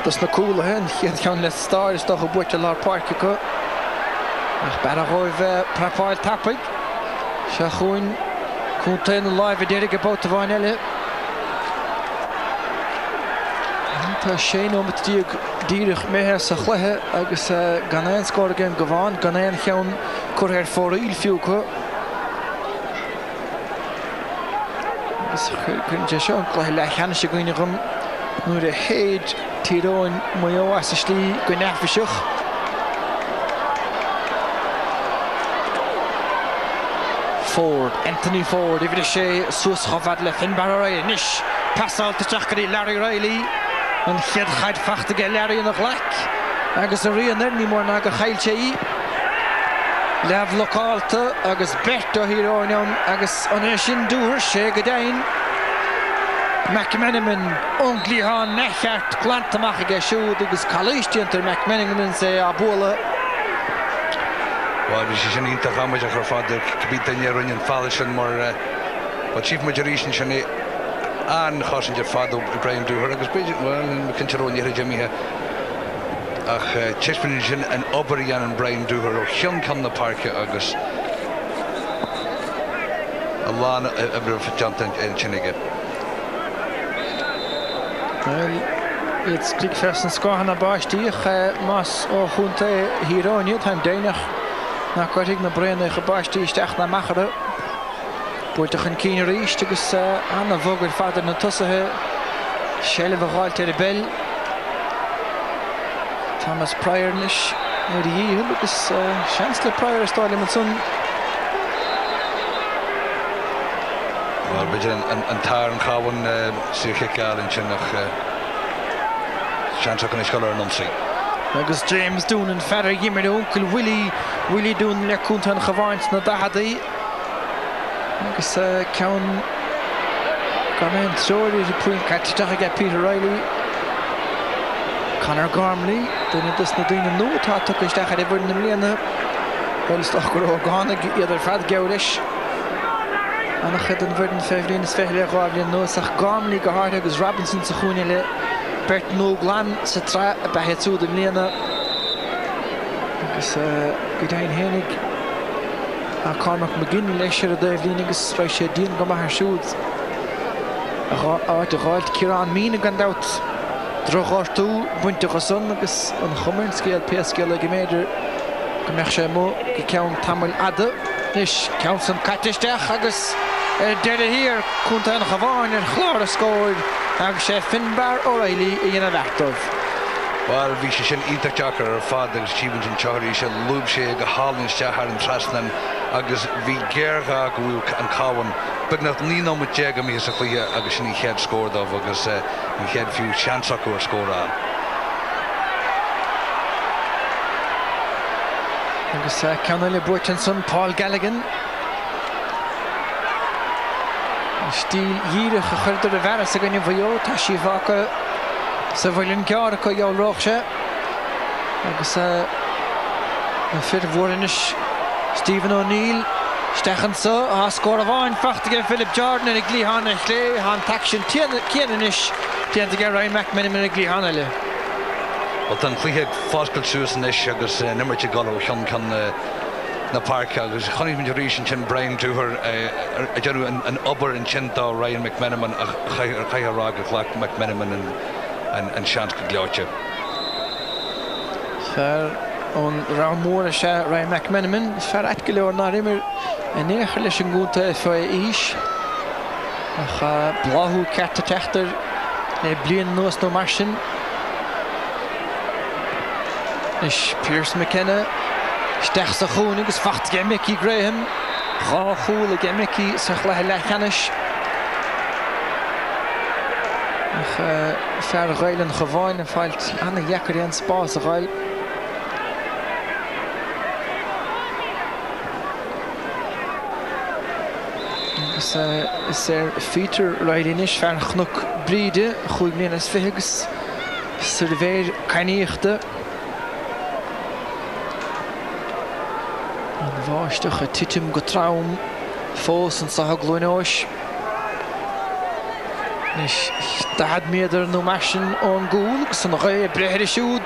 das na coola hen chiad ceann le star is doch a buirte lá parce go ach bar a roimh prepáil tappaig se chuin Cúntainn live déirigh about the bhain eile. Tá sé nómad díreach méthe sa chluthe agus gan éon scóir againn Cavan, gan éon cheann chur fóra ilfiúcha. Agus chun de seo an chluthe le cheanna sé gcuine gom nuair a héad Tyrone maio as a slí go neamhaiseach. Ford, Anthony Ford, ifir sé suas chofad le Finbar O'Reilly. Nish, pasáilta teachcarí Larry Riley. An cheadchaid fachtaige Larry in a ghlaic. Agus a rianar ní mór ná go chailte í. Leab locálta agus bet o Tyrone agus an sin dúr sé go dain. McMenamin onglíán nechart glantamach a siúd agus calístiantar McMenamin sé a bóla. Well, she shouldn't eat the family of her father. Beat the near Union Falcon more, but chief majority shouldn't. And Hoshin your father, Brian do her because well, we can Tyrone here, Jimmy here. Ach, Chespin and Obrian and Brian do her. Young come the park August. Alana a bit of Jonathan and Chinnigan. Well, it's click first and score on a bash. Mas or Hunte Tyrone, time Danish. Na chuig na breanna go baistí isteach na machara. Buirteach an cíine ríist agus anna bhógair fadar na tosathe séile bhá gáilte bell. Thomas Pryor nis ar dhíhil agus seans le Pryor stáile man son. Well, beidir an Tyrone Cavan siúcha in sin nach seans an iscolar an onsaí. Agus James Doonan ferra gimmer onkel Willie Doonan le Cúntainn Caváint na dahadaí. Agus ceann gan éon tróir i puin caiteach ag Peter Riley. Conor Gormley, duna dus na daoine nó tá tucaisteach ar bhfuir na mbliana. Bhfuilsteach gur ógánig idir fad georis. Anna chud an bhfuir an feibhlíon is feithile gáibhlíon nóach Gormley go háirthe agus Robinson sa chúine le Bert nó glan sa tra a beheadú den mbliana. Agus go daon hénig a Cormac McGinn leis ar a dóibhlín agus roi sé díon go maithar siúd. Áit a gáilt Ciarán mína gan dát drochártú buinte go son agus an chumern scéal péascéal ag méidir go meach sé mó go ceann tamil ada. Nis ceann san caitisteach agus deire hir Cúntainn Caváin ar chlár a scóir agus sé Finbar O'Reilly i dhéanamh eachtamh. Well, bhí sé sin ítach deachar ar fad agus tíbhaint an teoirí sé lúb sé go hálann ar an trasnan agus bhí géirga go bhfuil an Cavan beagnach ní nómad déag mí sa chluie agus sin í chead scórdamh agus ní chead fiú seansach go scórá. Agus ceanna le buirtean son Paul Gallaghan. Stíl dhíreach a chuirdir a bheras a gine bheo tá sí bhacha sa bhfuilinn ceara go eolróch sé. Agus na fir bhórinis Stephen O'Neill stechan sa a scór a bháin fachtaige Philip Jordan in a glíhan a chlé han taction céanis tíanta ge Ryan McMenamin a glíhan eile. Well, tan chluiche fáscail suas inis agus nimirte galú cheann can na park agus chonig majority sin Brian Dúhar a genú an obair in chintá Ryan McMenamin a chaiharrág a chhlaach McMenamin an seans go gleáte. Fer an rámóra sé Ryan McMenamin fer eitce leor ná rimir a néchar leis an gúnta fá ís ach bláthú cearta teachtar le blian nuas nó mar sin. Is Pierce McKenna stech sa chún agus fachtaige Mickey Graham dhá chúla ag Mickey sa chluthe lechanis. Fer a ghail an Caváin a fáilt anna dheacarí an spás a ghail. Agus is Peter Riley nis fer chnuk bríide chuig bliana as fithegus sa bhéir cainíochta. Bháisteach a titim go trám fós an sa glúineois. Nis dahad méidir nó marsin ón gúil agus an ré breithir siúd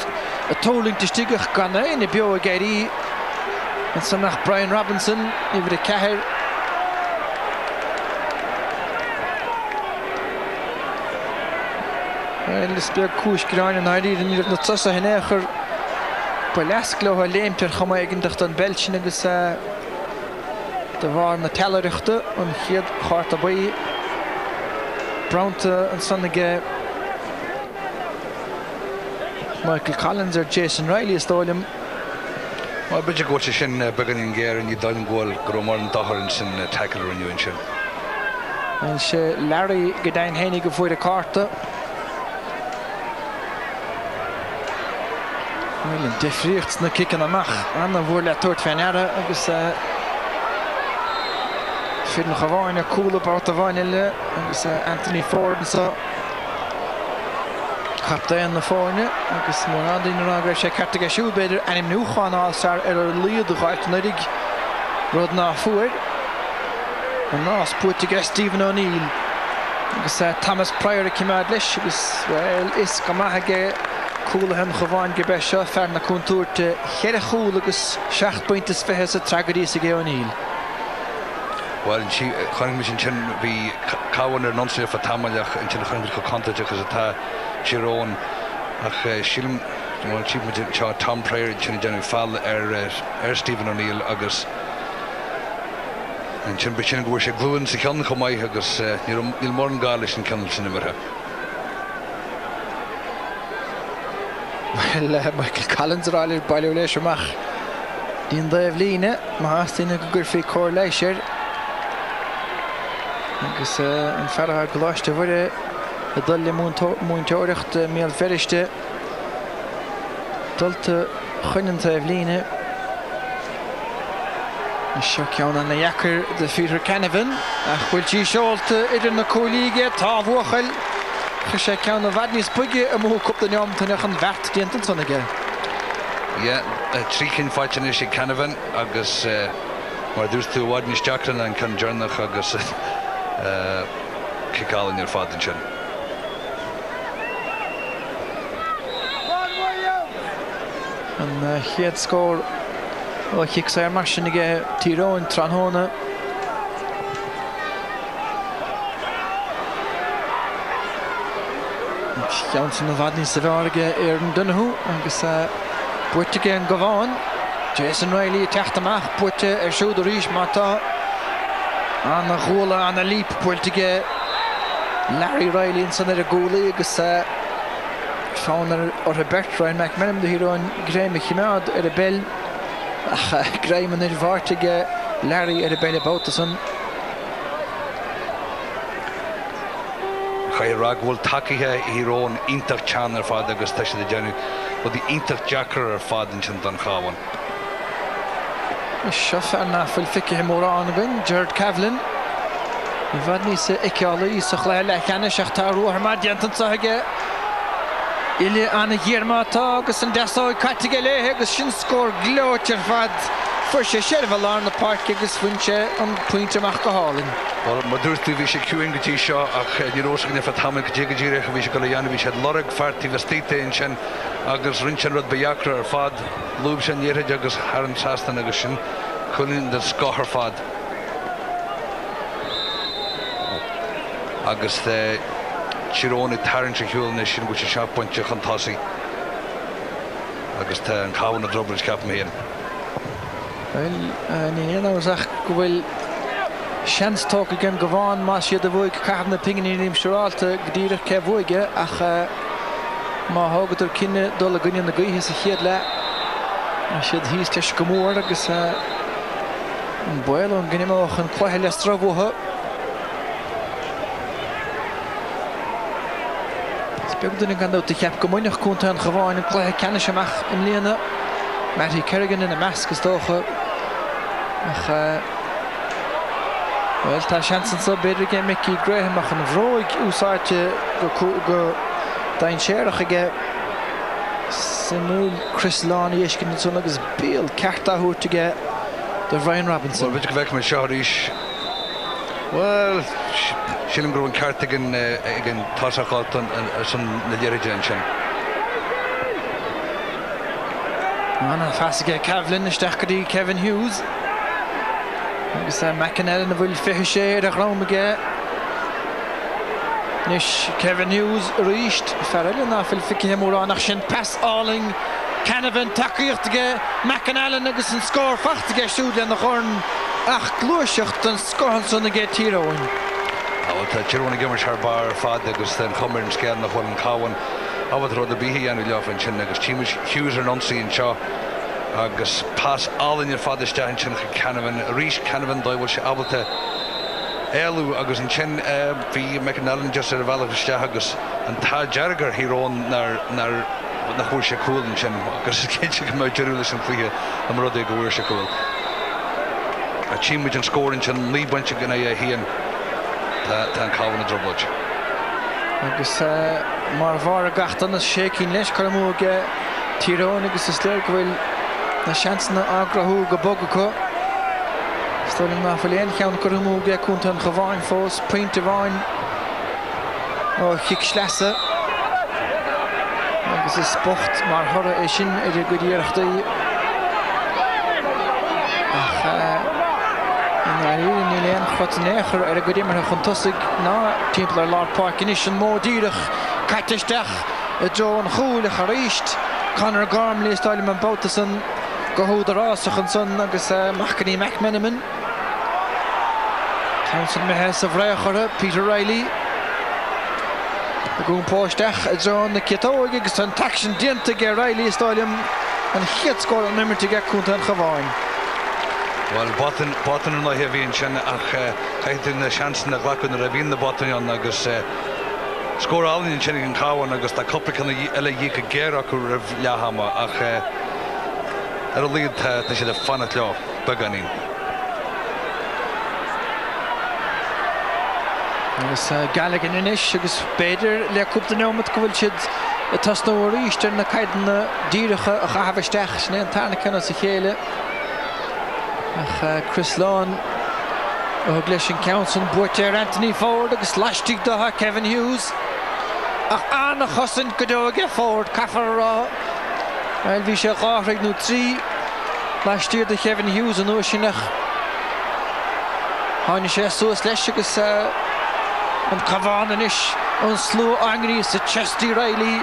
a tólingt stigach gan éin i beo a geirí an samnach Brian Robinson ifir a ceithir Lisbeth Kush Gran and Heidi and you've not such a henacher Palasclo Lemter Hamagan Dachtan Belchin agus the war na Tellerrichte and here heart away Brownta and Sonnige Michael Collins or Jason Riley stole him. Well, but you go to Shin beginning gear and you don't goal Gromor and Doherins and tackle renewing Shin. And she Larry Gedain Hennig before the Carter. Well, defricht na kicken na mach. Anna wurde tot Fenera agus fin gewoon cool about the vanille agus Anthony Ford so Captain na fórne agus Morandi na sé cartige siúbeidir en im nuchan alsar líad gáit nadig rud ná fuair an nás putige Stephen O'Neill agus Thomas Pryor cimad leis agus well is go maithege coolla chováin gebe seo fer na contúirte chéire chúl agus 6 pointes fethe sa tragedí sa O'Neill. Well, and she can't mention be Cavan or non for Tamalach and she can't be contact because of Tyrone. She'll cheap with Tom Pryor and Jenny Fall Stephen O'Neill August and she'll be chin go she glue and she can't come out August you'll more than Galish and Kennel Cinema. Well, Michael Collins are all by Leisure Mach. Din Davline, Mahastina Gurfi Corleisher. Agus an ferha gláiste bhfuire a dul múnteoireacht méal feriste dulta chuinean ta bhlíine seo ceann an na jacar de Peter Cavan a chfuiltí seolta idir na cólíige tá bhuachail chu sé ceann na bhadníos puige a mú cup na neamtainach an bheart déantan sonnige. Yeah, trícinn fáitin is Cavan agus mar dús tú bhadníos deachran an can journach agus kick all in your father chin. And he had scored kick say marsh and get Tyrone Tranhona. Johnson of Adney Savarga Aaron Dunhu and put again Cavan. Jason Riley Tachtamach put a shoulder reach Mata. Anna Gola Anna Leap Portige Larry Riley in Sanada Goalie agus founder or Bert Ryan McMillan the hero and Graham Chimad at a bell Graham and Vartige Larry at a bell about the sun Rag will taki hero on Inter Channel father agus the Janu but the Inter Jacker father in Chandon Cavan. Shafana fil fikih Moran again, Jared Cavan. Vadni se Ekali Sakhla Lakana Shakhtaru Ahmad Yantan Sahage. Ili Anna Yermata gus and Deso Katigale gus shin score glocher vad first Shervalar na park gus funche on pointer Machkahalin. Well, Madur TV she queuing the G-Shaw ach ni rosgne for Tamal Jigajire we should Golianovic had Loreg Farti Vestite in Chen agus Rinchan Rod Bayakra fad Lubshan Yere agus Haran Sastan agusin Kulin the Scoher fad agus the Chirone Tarrant Hul Nation which is sharp punch Chantasi agus the Cavan of Dublin cap me in. Well, ni na was will chance talk again Cavan Masha the Voig Cavan the Ping in him Shiralta Gdir Kevoige ach ma hogator kinne dolle gunn the guy his headla I should he's tish Gamor agus boil on gnimo and quite struggle ho speelde gan dat heb gemoinig kon aan Cavan en kleine kennis mag in lene Matty Kerrigan in a mask is toch ach well, tá chansen so better get Mickey Graham mag een vroeg úsáte go dain séach ge Simul Chris Lani iskin so agus Bill Carta who to get the Ryan Robinson. Well, bit weg met Sharish. Well, Shilling Growing Cartigan again Tasha Colton and some Nigeria Jensen. Anna fast get Cavan Stakadi Kevin Hughes. Agus McInerney na bhfuil fiche sé a raum ge. Nish Kevin Hughes reached Farrell fil fikin Murana shin pass alling Cavan takeirtige McAnallen agus an score fachtige shoot in the horn ach glúisecht an score son get Tyrone. Tyrone gimmers haar bar fad agus den kommer and scan the one Cavan. Abad rod the bihi and Iliof chin agus Chimish Hughes and unseen shaw agus pass all in your father's down chin Cavan reach Cavan doyle she abata Elu agus an chin fi McAnallen just at a valid agus and ta Jarger Hiron nar na chuirse cool an sin agus cé go mé deúlas an fluige am rud go bhfuir se cool. A tíimiid an scórin sin líbainte gona hían tá an Cavan a droblaid. Agus mar bhar a gachtan na sécín leis chuimúige Tyrone agus is léir go bhfuil na seansanna agrathú go bog acu. Stoilm na fáiléon cheann chuimúige chunta an Cavan fós pointe bháin ó chic sleasa. Agus is sport mar thora é sin idir go díochtaí ach ní léon chut néchar ar a go dtí mar chun tosaigh ná timpeall Lard Park inis an módíireach caitisteach a dro an chúil a charíist Conor Gormley stáilm an Bótasan go thúd arásach an son agus Machcaní McMenamin Townsend methe sa bhréachara Peter Riley gún póisteach a dro na ciatóig agus an taction dianta ge Riley stáilm an chiad scóir an nimir tige chunta an Cavan. Well, bottom an lá bhíonn sin ach caiithú na seansan na ghlacún a bhíon na bottom agus scór alíonn sin an Cavan agus tá coppla eile dhí go géire acu raibh leahama ach ar a líad tá siad a fanna leo baganín. Agus Galligan inis agus beidir le cúpta nómad go bhfuil siad a tasnú ríiste na caiidan na díirecha a chahabhaisteach sné an tána cena sa chéile. Ach Chris Lawn ó leis an Counson buirtear Anthony Ford agus laistigh dotha Kevin Hughes ach anna chosan go dóige Ford caafar rá weil bhí sé gáthraigh nó trí laistír de Kevin Hughes an uaisínach tháinig sé suas leis agus an Cavan inis an slú angrí sa Chesty Riley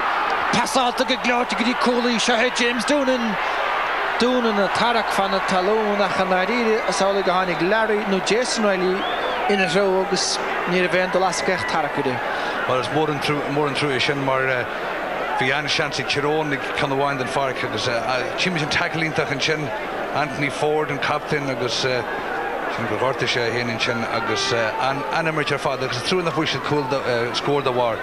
passáta go gláirte go dtí cólaí sethe James Doonan a tarach fan a talún ach an áiríre a sála go tháinig Larry nó Jason Riley ina ró agus ní a bhéon do lascach tarach ide. Well, it's mór an trú é sin mar bhí an seansaí Tyrone can bhhain den farc agus tíimiid an taclíntaach an sin Anthony Ford an captain agus sin go bhharrta sé héanaan sin agus animir ar fad agus trú na bhuiil scór do bhhar.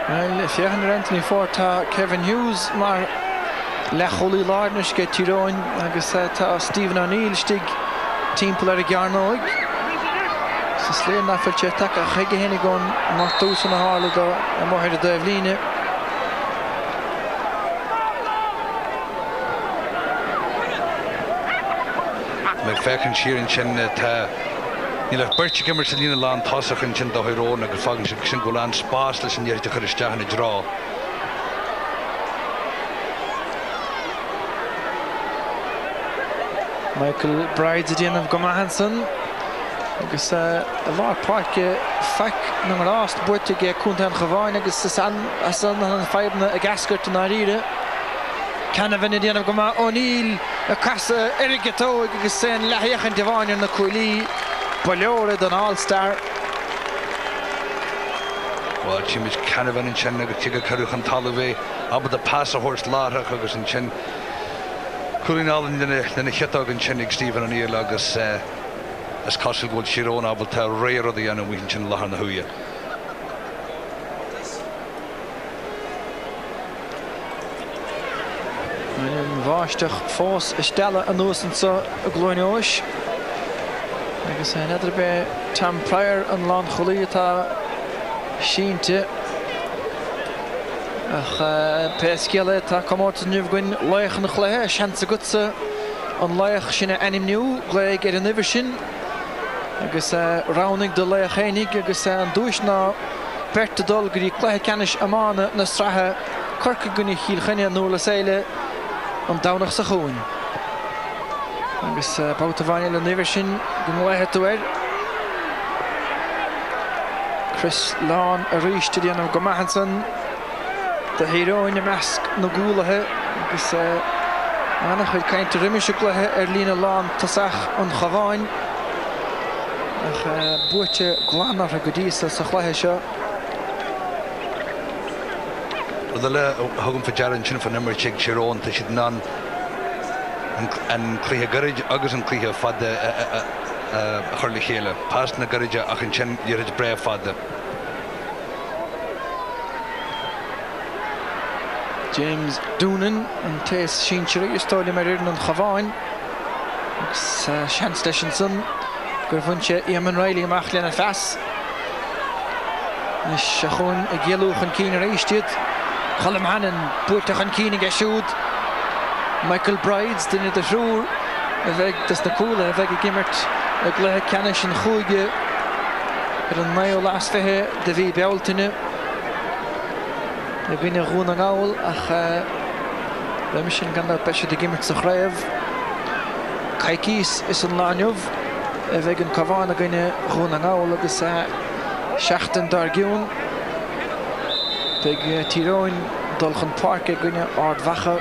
Well, fiechan Anthony Ford tá Kevin Hughes mar lecholí láirnis go Tyrone agus tá Stephen O'Neill stig timpeall ar a gcearnóig. Sa sléir na fuilte take a chuige hénig gón mar tús an hála do a mórthir a dóibh líne. Meg fecinn siar an sin tá ní le birte gimmar sa lína lán tasach an sin do Tyrone agus fagann sin go lean spás leis an dheirte chuir isteach na drá. Michael Brides a déanamh go Mahanson agus a Lard Park feic na rást buirte ge chunta an Cavan agus san an feibna a gascairt an áiríre. Cavan a déanamh go O'Neill a casa irigetóig agus sé an leithechan deháin na cuailí ba leora don All-Star. Well, tíimiid Cavan an sin agus tuige carúch an talbhé abad a pass a thuirt láthaach agus an sin Cúlínálan na cheatag an sinnig Stephen O'Neill agus as cossil goil Tyrone abal tá réir a dhéanam bhíonn sin lethar na thuaithe. Bháisteach fós istella an nuasansa a glóineois agus neidir be Tam Pryor an lán cholí atá sínte ach pesciile tá comórta nuamhgain leich na chléthe seansa gutsa an leich sinna animniú léig ar an nimhir sin agus ránig do leich chénig agus an dúis ná berta dul gurí cléthe ceannis amána na strathe corca gunna chiilchaine an nóla séile an dánach sa chuin. Agus báta bhaine le nimhir sin go leithe tú Chris Lawn a ríiste díanamh go maithan de héróin a measc na gúlathe agus anna chuid cainte riimiise gluthe lína Lawn tasach an Cavan ach buaite glanach a go díosa sa chluthe seo. Le thugam fa dearann sin fan nimir teag Tyrone tá siad ná an cluiche garid agus an cluiche fada a chuir le chéile. Pás na garidide ach an sin dhearid bre fada. James Doonan an tééis sínsere istáile mar an Cavan agus seans leis an san gur bhaintse Eamon Riley amach lena fes. Is a chun a ggéalúch an cín ar éistead. Colm Hannon buirteach an cínig a siúd. Michael Brides duine de hrúr a bheith das na cúla a bheith a gimmert a gluthe ceannis an chúige ar an maio las fethe de bhí bealtaine. A bhíine rún an gáil ach bheith sin gan beise de gimmert sa chraibh. Caicís is an láneamh a bheith an Cavan a gine rún an gáil agus seachtain dar giún. Big Tyrone dulchan park a gine ard vacha.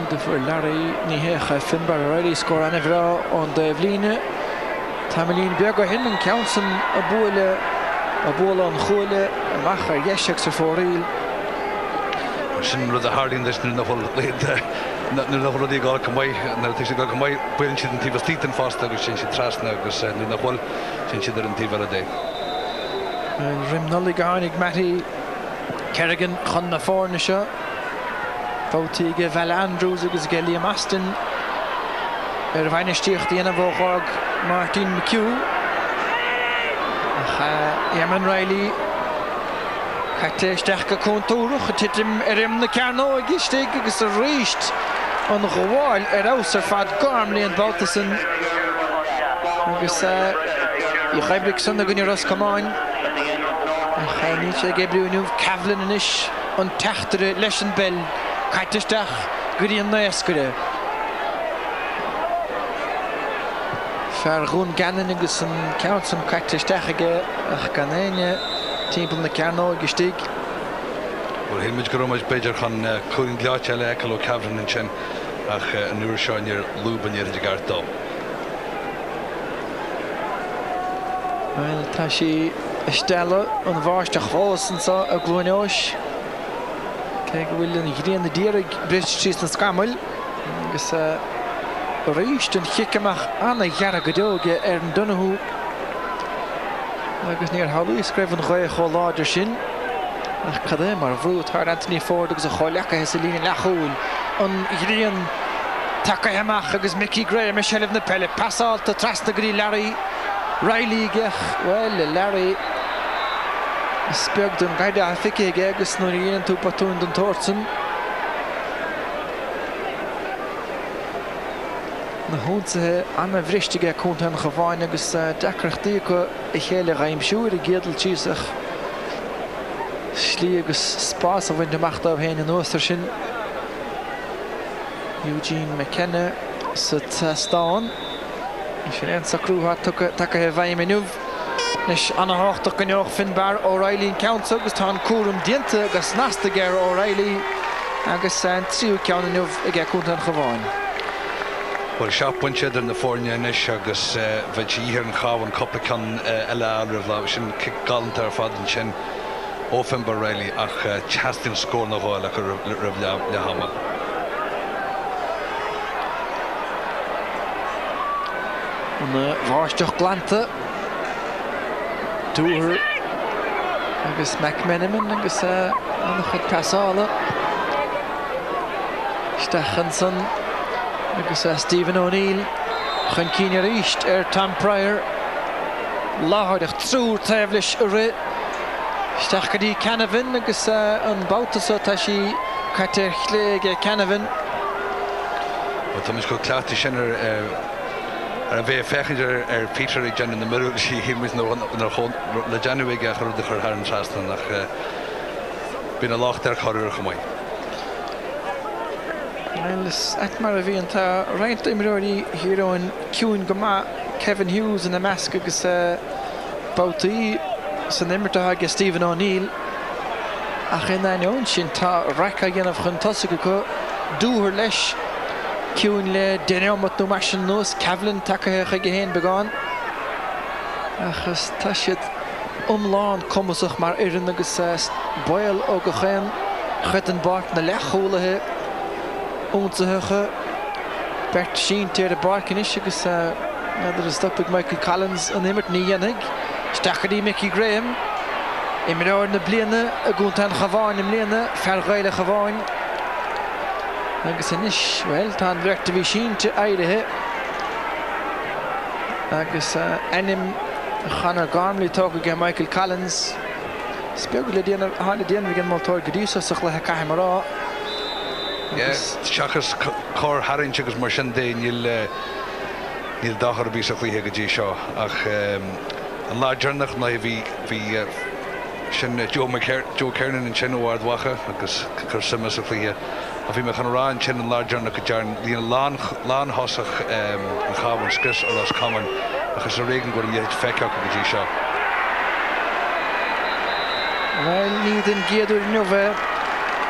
De voor Larry ní hécha Finbar Riley score an evra on Dave Line. Tamelín Berger hin an council a bóla an chóile a machar yeshek sa fóríl. Sin rud a hardín leis na bhfuil í gáil cumai na tí go cumai buann siad an tíbh títan fásta agus sin si trasna agus na bhfuil sin siad ar an tíbh a dé. Rim nolig Matty Kerrigan chun na fórna seo. Fátíige Val Andrews agus ge Liam Aston ar bhaineisteocht dhéanamh bhóg Martin McHugh. Eamon Riley Caiteisteach go cóntúrach a titrim na cearnó a gísteig agus a ríist an gháil ar ás ar fad garmlí an Baltasan agus i chaibrig san a gunne ras Camáin a chaní sé gebliúnúh Cavan in isis an teachtere leis an bell caiteisteach gurí an naescure. Fer rún ganan agus an council caiteisteach aige ach gan éine timppel na cearnó agus stig. Well, himid goróid beidir chun cúrin gláteile eil ó Cavan in sin ach an nuair seáin ar lúban ar de gartá. Well, tá sí stelle an bháisteach fásansa a glúneois. Cé go bhfuil an ghríon na dírig brist tríos na scamil agus ríist an chiicamach anna ghearra go deoga ar an dunathú agus níor hallú screibh an ghaith chó láidir sin ach cadé mar bhrú tar Anthony Ford agus a choilecha hes a lína lechúil an ghríon takeamach agus Mickey Gray me sellh na pelle pasáilta trasna gurí Larry Riley gech well Larry speag don gaide a fice ige agus nuair dhéanann tú patún don Tortson. Na húnsathe anna bhristeige chunta an Cavan agus decreachtaí go i chéile raimsúir i géadal tíosach slí agus spás a bhaint amachta a bhéin an óstar sin. Eugene McKenna sa Stáin sin an sacrúha take a bhaimininúh nes anna háach gneoch Finbar O'Reilly count agus tá cuam dienta agus nasta gur O'Reilly agus tríú ceanniuh i g chunta an Cavan. Well, seaappointe ar na fórne inis agus bheith íhir an Cavan coppacán eile áirih sin galanta ar fad an sin ó Finbar Riley ach teastain scór na bháil a chu rih le hama. An bháisteach glanta dúr agus McMenamin agus anna chud pasála Stechan san agus Stephen O'Neill chun cíine ríist ar Tom Pryor láthaideach trúr taobh leis a ri Steach go dtí Cavan agus an báutasa tá sí caitear chléige Cavan. Tá mis go cláta sin ar a bheith fechaidir ar Peter ag Jan in na mirú sí hímis le Januig a chuir de chur an trasna nach bína lácht ar choir go maiid. Is et mar a bhíon tá roiint imreoirí híróin ciún go maith Kevin Hughes in the mask agus Bouty san immerta agus Stephen O'Neill ach in aon sin tá raca ghéanamh chun tosaigh go dúthar leis ciúin le déanamat nó mar sin nús Cavan take chuige héin begáin agus tá siad umláin cumasach mar irin agus boil ó go chéan chut an bart na lechólathe úntathe bert sin tíir a barcin is agus nadidir is stopig Michael Collins an immert ní dhéanaig stachadí Mickey Graham imimeráir na bliana a gúntain Cavan im bliana ferghaile Cavan agus inis well tá an bhreachta bhí sínte éirithe agus enim chanar garmlí tóga ge Michael Collins speag le déana hána déana bhí an mátóir go dúsach le caiimará Seachas chóir haring agus mar sin dé níl dachar a bís a chuíthe go dtí seo ach an láidirnach na bhí sin Joe Kernan in sin óhard wacha agus chur simas a chuíthe a bhí me chun rá an sin an láidirnach go dearn líon lán hosach an Cavan scris ar as Cavan agus a régan go dhéad feiceach go dtí seo. Well, ní den géadú nuamh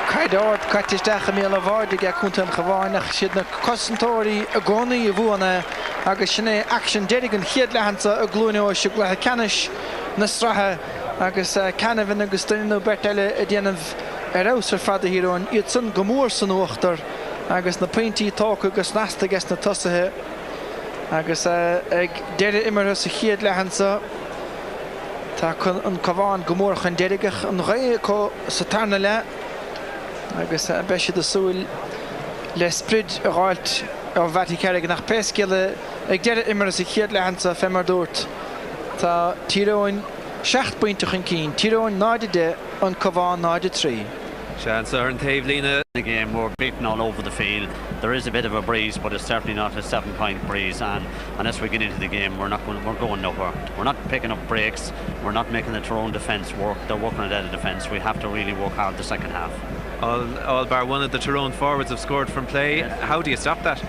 Caidáard caiitisteach a mé a bharde ge chunta an Cavan ach siad na cosantóirí a gcónaí a bhuana agus sinné action déirigh an chiad lehananta a glúine se glethe canis na strathe agus Cavan agus duine berteile a déanamh arás ar fada híráin iad san go mór san uachtar agus na pointí tóca agus nasta gas na tosathe agus ag deire imar sa chiad lehananta tá an Cavan go mór chun déirigh an ré có sa tarna le agus beise de súil le sprid a ráilt á bhetí ceirigh nach pesciile ag deire imar sa chiad lehananta femar dúirt tá Tyrone 6 pointe chun cín Tyrone 9 an Cavan 9-3. Chance an taobh lína. The game, we're beaten all over the field. There is a bit of a breeze, but it's certainly not a 7-point breeze. And as we get into the game, we're going nowhere. We're not picking up breaks. We're not making the Tyrone defence work. They're working it out of defence. We have to really work hard the second half. All bar one of the Tyrone forwards have scored from play. How do you stop that?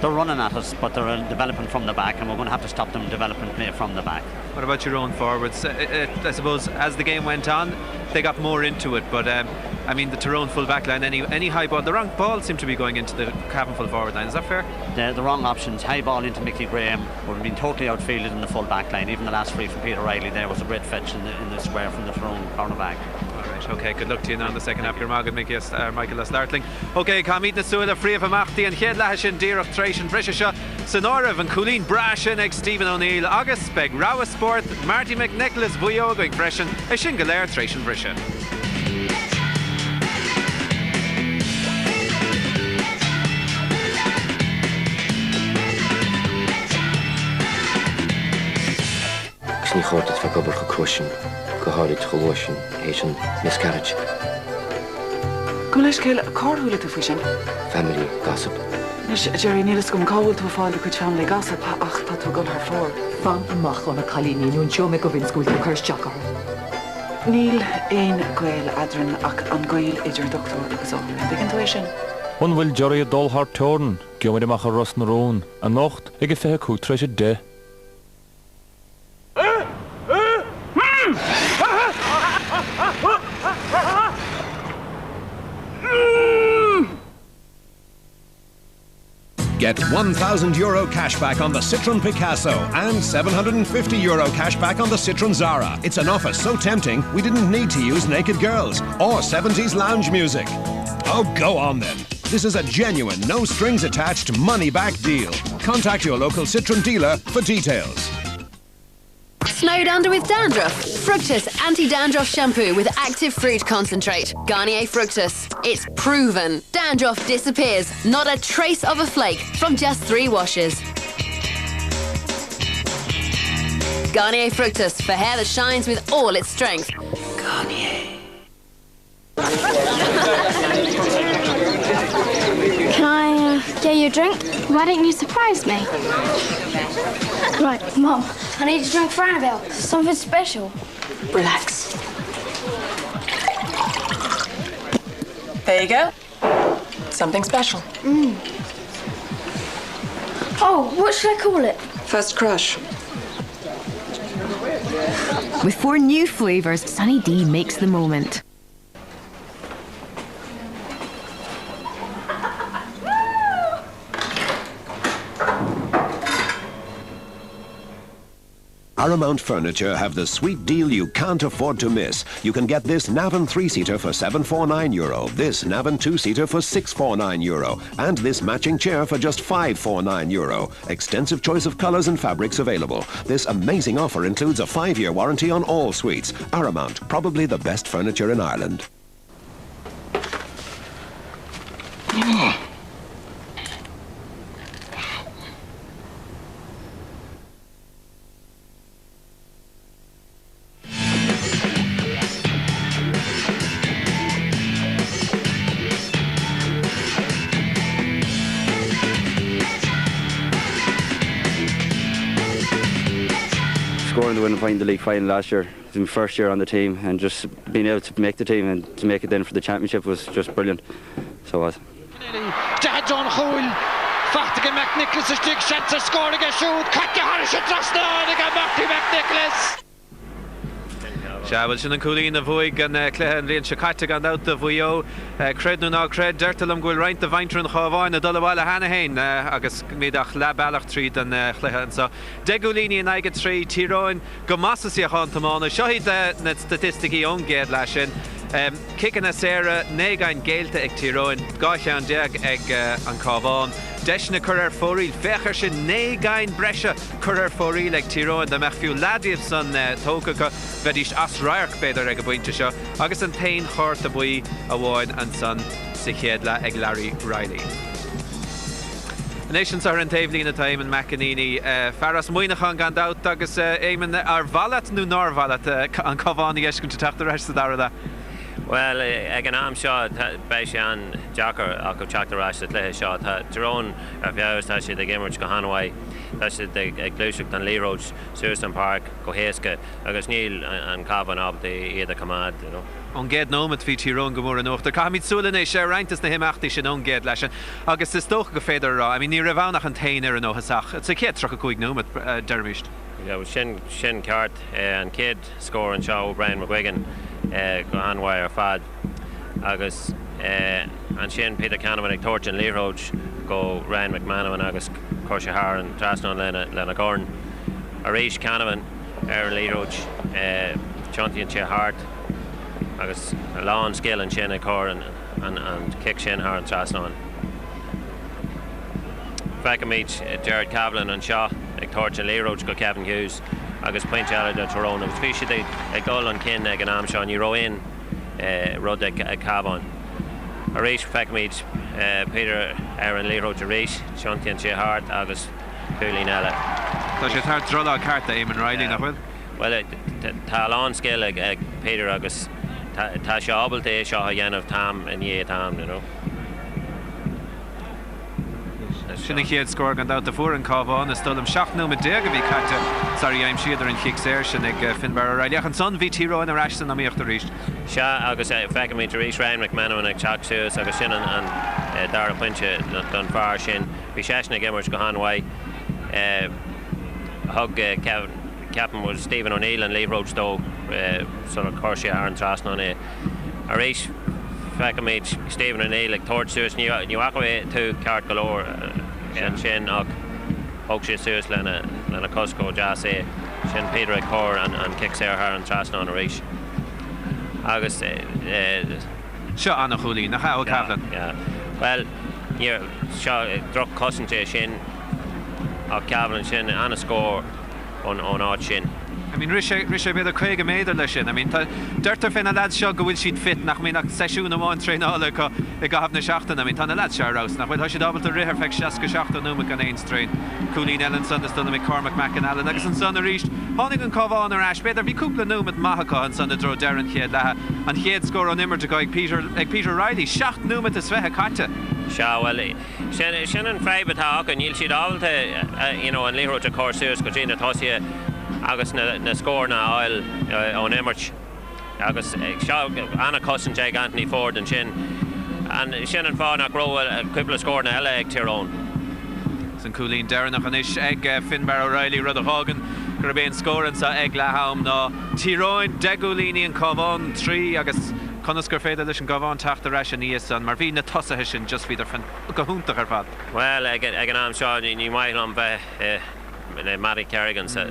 They're running at us, but they're developing from the back, and we're going to have to stop them developing play from the back. What about your own forwards? I suppose as the game went on, they got more into it, but I mean the Tyrone full back line, any high ball, the wrong ball seemed to be going into the Cavan full forward line. Is that fair? The wrong options. High ball into Mickey Graham. We've been totally outfielded in the full back line. Even the last free from Peter Riley there was a great fetch in the square from the Tyrone cornerback. Alright, okay, good luck to you now in the second half. Your Michael Startling. Okay, Camít na Suila free of Amachti and Chiad Lahashin Dearach Tration Brisha Sonora and Colleen Brashin ex Stephen O'Neill August Beg Rawa Sport Marty McNicholas Vuyo going freshen a Shingaler Tration Brisha. Ní chóirtead fe gobar go cruisin, go háirid cholóisin, éis an miscarriage. Go leis céil cárthúla tú faoi sin? Family gossip. Nes Jerry nílas gom cáhfuil tú fáil chuid family gossip ach tá tú gon thar fór. Fan amach an a chalíní nún seo me go bhín sgúil tú chuir teachar. Níl éon gail adran ach an gail idir doctor agus ó. Begin tú é sin? An bhfuil Jerry a dulthart teoran, geomid amach a Ross na Rón, a nocht ag a fethe cú treis a de. Get €1,000 cashback on the Citroën Picasso and €750 cashback on the Citroën Zara. It's an offer so tempting, we didn't need to use Naked Girls or 70s lounge music. Oh, go on then. This is a genuine, no-strings-attached, money-back deal. Contact your local Citroën dealer for details. Snowed under with dandruff? Fructus anti-dandruff shampoo with active fruit concentrate. Garnier Fructus. It's proven. Dandruff disappears, not a trace of a flake, from just 3 washes. Garnier Fructus for hair that shines with all its strength. Garnier. Can I get you a drink? Why didn't you surprise me? Right, Mom, I need a drink for Annabelle. Something special. Relax. There you go. Something special. Oh, what should I call it? First crush. With 4 new flavours, Sunny D makes the moment. Paramount Furniture have the sweet deal you can't afford to miss. You can get this Navan 3-seater for €749, this Navan 2-seater for €649, and this matching chair for just €549. Extensive choice of colours and fabrics available. This amazing offer includes a 5-year warranty on all suites. Paramount, probably the best furniture in Ireland. Scoring the winning point in the league final last year. It was my first year on the team, and just being able to make the team and to make it then for the championship was just brilliant. So it was. John Hull, Fachtige McNicholas is big chance of scoring a shoot. Katja Harris at Marty McNicholas. Well, sin an cúlín a bhuaig an cluthe an bhíonn se caite gan out a bhuio crednú ná cred deirtalam ghfuil roinnt a bhaintre an chábháin a dul bhile hena hain agus míadach lebealach tríd an cluthe an so degúlíní an aige trí Tyrone go massas a cháintamána seoid na statisticí ongéad lei sin Kickan a Sarah, Negain Gaelta ag Tyrone, Gaithan Deag ag an Cavan, Deshna Curer Foril, Fechershin, Negain Brescia, Curer Foril ag Tyrone, the Mechfiu Ladiv son Tokaka, Vedish As Rark Beder ag a Buintisha, Agus an Tain Hort a Bui, a Wine and son Sikiedla ag Larry Riley. The nations are in Tavelin at time and McAnini. Faras Moinachan Gandout, Agus Eamon ar Valat nu Nor Valat an Cavan Yeshkun to tap the rest of the Well, ag an am seo bei sé an Jackar a go teachtarráis a léthe seo Tyrone ar bheabhas tá siad ag imirt go Hanway tá siad ag glúiseach an Leroad Susan Park go héasca agus níl an Cavan abta iad a camad, you know. An géad nómad bhí Tyrone go mór an uachtar. Caimid súlan é sé reintas na himachtaí sin an géad leis agus is tócha go féidir rá. I mean, ní rabhánach an tain ar an óthasach. It's a céad trocha cuaig nómad dermist. Yeah, sin ceart an céad scór an seo Brian McGuigan go Hanway ar fad agus an sin Peter Canavan ag Torch an Leroad go Ryan McManaman agus Corsha Har an Trasnon Lena Gorn a rééis Canavan ar an Leroad Chantian Che Hart agus a lán scéal an sin ag Cor and kick sin Har an Trasnon Feicamid Jared Cavan an Shaw ag Torch an Leroad go Kevin Hughes agus point eile de Tyrone agus fi siad ag dul an cin ag an am seo ní roin rud ag Cavan a rééis feicmid Peter ar an Leroad a rééis Chantian Che Hart agus Coolín eile. Tá sé tar drola carta Eamon Riley nach bhfuil? Well, tá lán scéal ag Peter agus tá sé ábalta é seo a dhéanamh tam in dhé tam, you know. Sinna chéad scór gan dáta fuair an Cavan is dul am 7-9 déag a bhí caite sorry I'm siadar an chic séir sin ag Finbar Riley an son bhí Tyrone ar eiste na míocht a ríist. Se agus feicamid a ríis Ryan McManaman ag teach suas agus sin an dar a pointe don fearr sin bhí seisna gimmert go Hanway thug Captain was Stephen O'Neill and Leroad Stowe sort of Corsha Har an Trasnon a rééis feicamid Stephen O'Neill ag Torch suas ní acha tú ceart galore an sin ach thug sé suas lena Costco jazz sin Peter ag Cor an kick sé Har an Trasnon a rééis agus seo anna chuúlí nach cha Cavan. Well, seo droch cosinte sin a Cavan sin anna scór on áit sin. I mean, Risha beidir chuig a méidir lei sin. I mean, deirtar féin a lad seo go bhfuil siad fit nach míach seisiún amháin tréála go i gahab na seachtain. I mean, tá na lad seo rás nach bhfuil tá siad ábalta rithar feic 67 nómach an éon strain. Coolín Ellenson is donna mé Cormac McAnallen agus an son a ríist. Tháinig an Cavan ar eis beidir bhí cúpla nómad maithachá an son a dro deran chéad lethe. An chéad scór an immert go ag Peter Riley. 7 nómad is bheithe caite. Seo well sin an freibatá an níl siad ábalta an Leroad a Corsuas go dtína thosaí agus na scór na áil ón immert agus seo anna cosint ag Anthony Ford an sin an fád nach ró a cúpla scór na eile ag Tyrone. San Coolín Dearnach an is ag Finbar O'Reilly rud a hagan gur béon scóran sa ag letham ná Tyrone degúlíní an Cavan 3 agus conas gur féidir leis an Cavan teachta reis an níos an mar bhí na tosathe sin just bhíidir fan go húntaach ar fad. Well, ag an am seo ní maiid an bheith Matty Kerrigan sa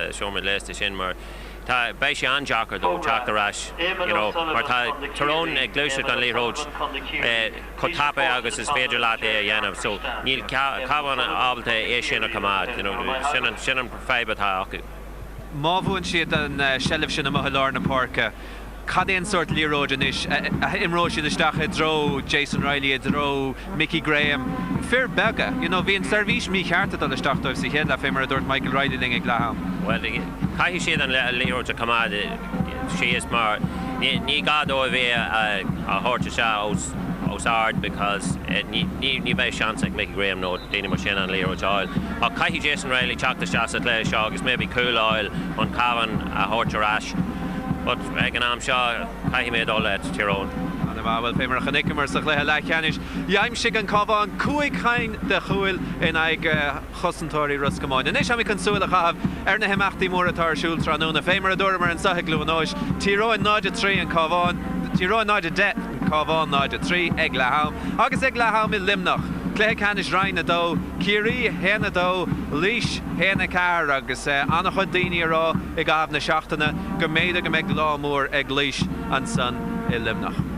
seomid léiste sin mar tá béis sé anjaachar dó teachta reis, mar tá Tyrone ag glúiseach an líróid chu tappa agus is féidir leat é a dhéanamh, so níl Cavan ábalta é sin a cumad, sin an féibatá acu. Má bhuain siad an sellh sin am lár na parca, cad éon sort líróid in is imró sin isteach dro Jason Riley dro Mickey Graham fear bega, bhíon servís mí cheartta dul isteachtaibh sa chéad le fémar a dúirt Michael Riley ling ag letham. Well, caithfí siad an líróid a cumad sí is mar ní gádó a bhí a thuirte se os ard because ní bheith seans ag Mickey Graham nó daine mar sin an líróid áil. A caithí Jason Riley teachta se lé seo agus maybe cool áil an Cavan a thuirte rais. But ag an am seo caithí méid dul le Tyrone. Bhfuil fémar a chanicimar sa chléthe le cheannis. Jaim sig an Cavan cuaig chain de chuil in ag chosantóirí Ruscamáin. Inis am can súla chahabh ar na himachtaí mór atá siúil tránúna fémar a dúramar an saithe glúanáis. Tyrone 9-3 an Cavan, Tyrone 9-10 an Cavan 9-3 ag letham. Agus ag letham I limnach. Cléthe canis Ryan dó, Ciarí héna dó, Lís héna car agus anna chud daoine ará ag gabh na seachtainna go méide go méid lámór ag Lís an san I limnach.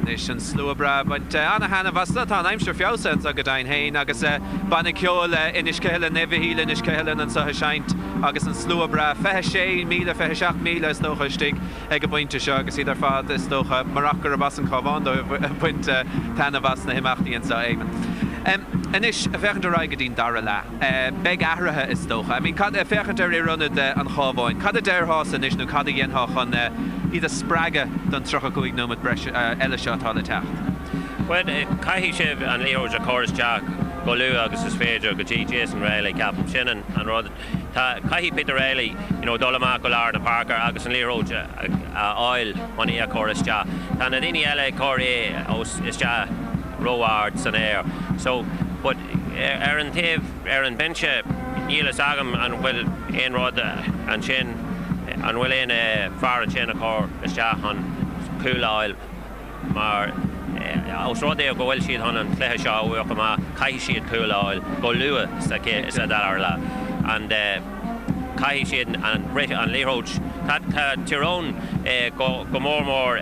Nis an slua bra, but anna hana vasta tá aimsir fiásan a go dain hain agus banna ceol inis céile nevihíle inis céile an sa seint agus an slua bra fehe 6,000 fehe 7,000 is dócha stig ag a buinte seo agus idir fad is dócha marachar a bas an Cavan do buint tanna vas na himachtaí an sa éimen. Inis a fechan do raig dín dara le beg ahrathe is dócha. I mean, cad a fechan ar runnad an Caváin, cad a deirhás inis nó cad a dhéanthach an iad a sppraga don trocha goig nó mat eile seo tá le techt. Well, caithí sibh an líróid a choras teach go luú agus is féidir go dtí Jason Riley ceapam sin an rud. Tá caithí Peter Riley, dul amach go lear na parcar agus an líróid áil maní a choras teach. Tá na daoine eile choirí os is teach róáard san air. So, but ar an taobh ar an bense nílas agam an bhfuil éon rud an sin an bhfuil éon fear an sin a chor is teach an cúláil mar os rud é go bhfuil siad an cléthe seo uach amach caithí siad cúláil go luúa sa dar le and caithí siad an líróid tá Tyrone go mór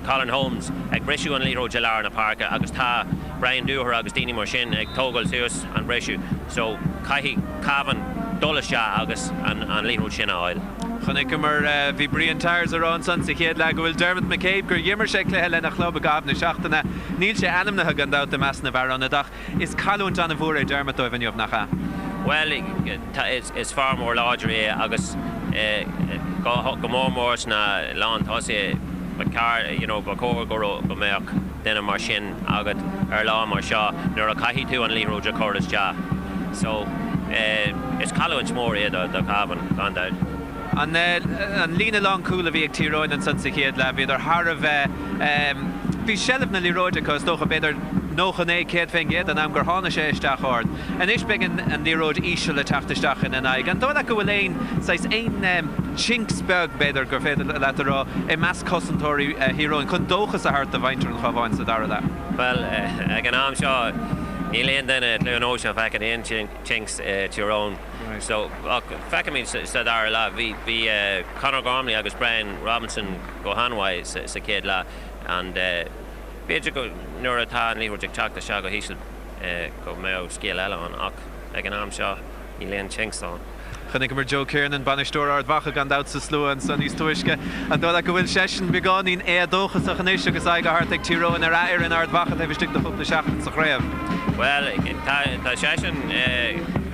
Colin Holmes ag breisiú an líróid a lear na parca agus tá Brian Dúhar agus daoine mar sin ag tógáil suas an breisiú so caithí Cavan dul se agus an líróid sin áil. Chanig mar bhí Brian Tyres arán san sa chéad le go bhfuil Dermot McCabe gur dhimmar sé cléthe le na chlub a gabh na seachtainna níl sé anamnathe gan dáta meas na bharánna dach is calúint an bhór Dermot ó bhainneomh nach. Well, it's far more larger agus go mór na lán thosaí car, go cóir go méach denna mar sin agad ar lá mar seo nuair a caithí tú an líróid a choras teach. So it's calúint mór iad do Cavan gan dáid. An lína lá cúla bhí ag Tyrone an san sa chéad le bhíidir thar bhí sellh na líróide cos dócha beidir nóchan é céad féin géad an am gur tháina sé isteach ard. An is begin an líróid ísio le teachtaisteach in an aig. An dóla go bhfuil éon chinksbeg beidir gur féidir le I meas cosantóirí híróin chun dóchas a thart a bhaintear an Caváin sa dara le. Well, ag an am seo ní léon duine leonó se feicean éon chinks Tyrone. So fecha mí sa dara le bhí Conor Gormley agus Brian Robinson go hanhaid sa céad le and beidir go nuair atá an líróid ag teachta se go hísil go mé scéal eile an ach ag an am seo ní léon chinks an. Chanig mar Joe Kiernan banistóir ardhacha gan dat sa slua an san tuisce an dóla go bhfuil sesin beáín dóchas a chanéis agus aige hart ag Tyrone ar air an ardhacha a bhí de chupla seachtain sa chréamh. Well, tá sesin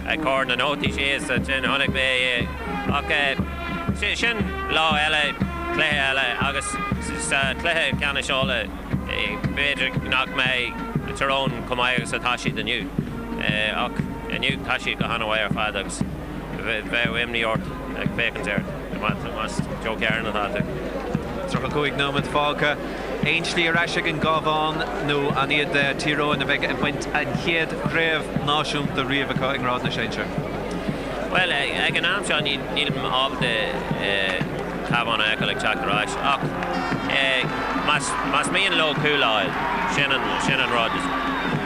ag cór na nótaí sé sin tháinig mé ach sin lá eile cléthe eile agus sa cléthe ceanna seála beidir nach mé Tyrone cumáid agus atá siad aniu ach aniu tá siad go hanmhaid ar fad agus bheith imní ort ag fécant ar mas Joe Kiernan atá. Trocha Cuig Nomad Falca. Ainsley Rashig and Cavan no aniad Tyrone na bheith buint an chéad réamh náisiúnta riamhacha ag rád na séinse. Well, ag an am seán níl ábhal de Cavan a echa le teachtarráis ach mas míon lo cúláil sin an rád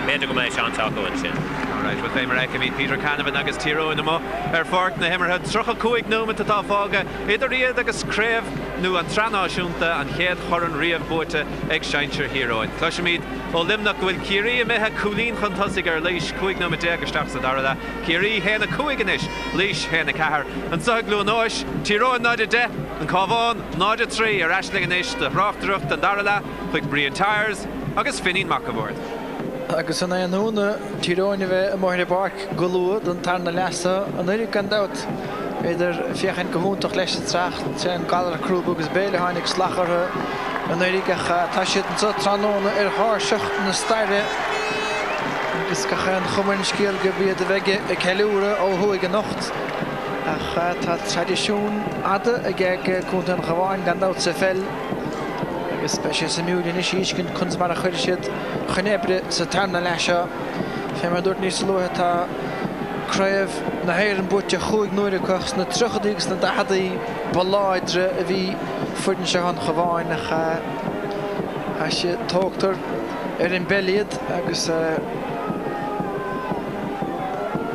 beidir go méid seán taco an sin. Alright, with Famer Eka Peter Cavan agus Tyrone mo fort na himmerhead Trocha Cuig Nomad atá fága idir riad agus créamh nu an tranaisiúnta an chéad choran riamh bóite ag seintir híróin. Cloisiid ó limnach bhfuil Ciarí methe coolín chun tosig ar leis Cuig Nomad agus teach sa darla. Ciarí héna Cuig inis, leis héna cahar. An sag glúnáis, Tyrone náide de, an Cavan náide trí ar eisling inis de hráchtrucht an darla, chuig Brian Tyres agus Fineen McAvoy. Agus yn ein hwnna, Tyrone fe y mohyr y barc gwlwyd yn tarn y lesa, yn yr gan dawt. Feder fiechan gyhwntach leis y tracht, sy'n gael y crwb agus beile hain ag slachar yn yr gach tasiad yn so Tyrone har sycht yn y staire. Agus gach yn chwmyn sgil gybiad y fege y celwra o hwyg y nocht. Ach ta tradisiwn ada ag cwnt yn chyfain gan dawt se fel. Especially some new initiation comes back a churchid Genebre Saturna Lasha Femmer dort niet slow het Crave na heren bootje goed nooit kochts na terugdigs na dadi balaidre wie voor den gaan gewoon als je dokter in Bellied agus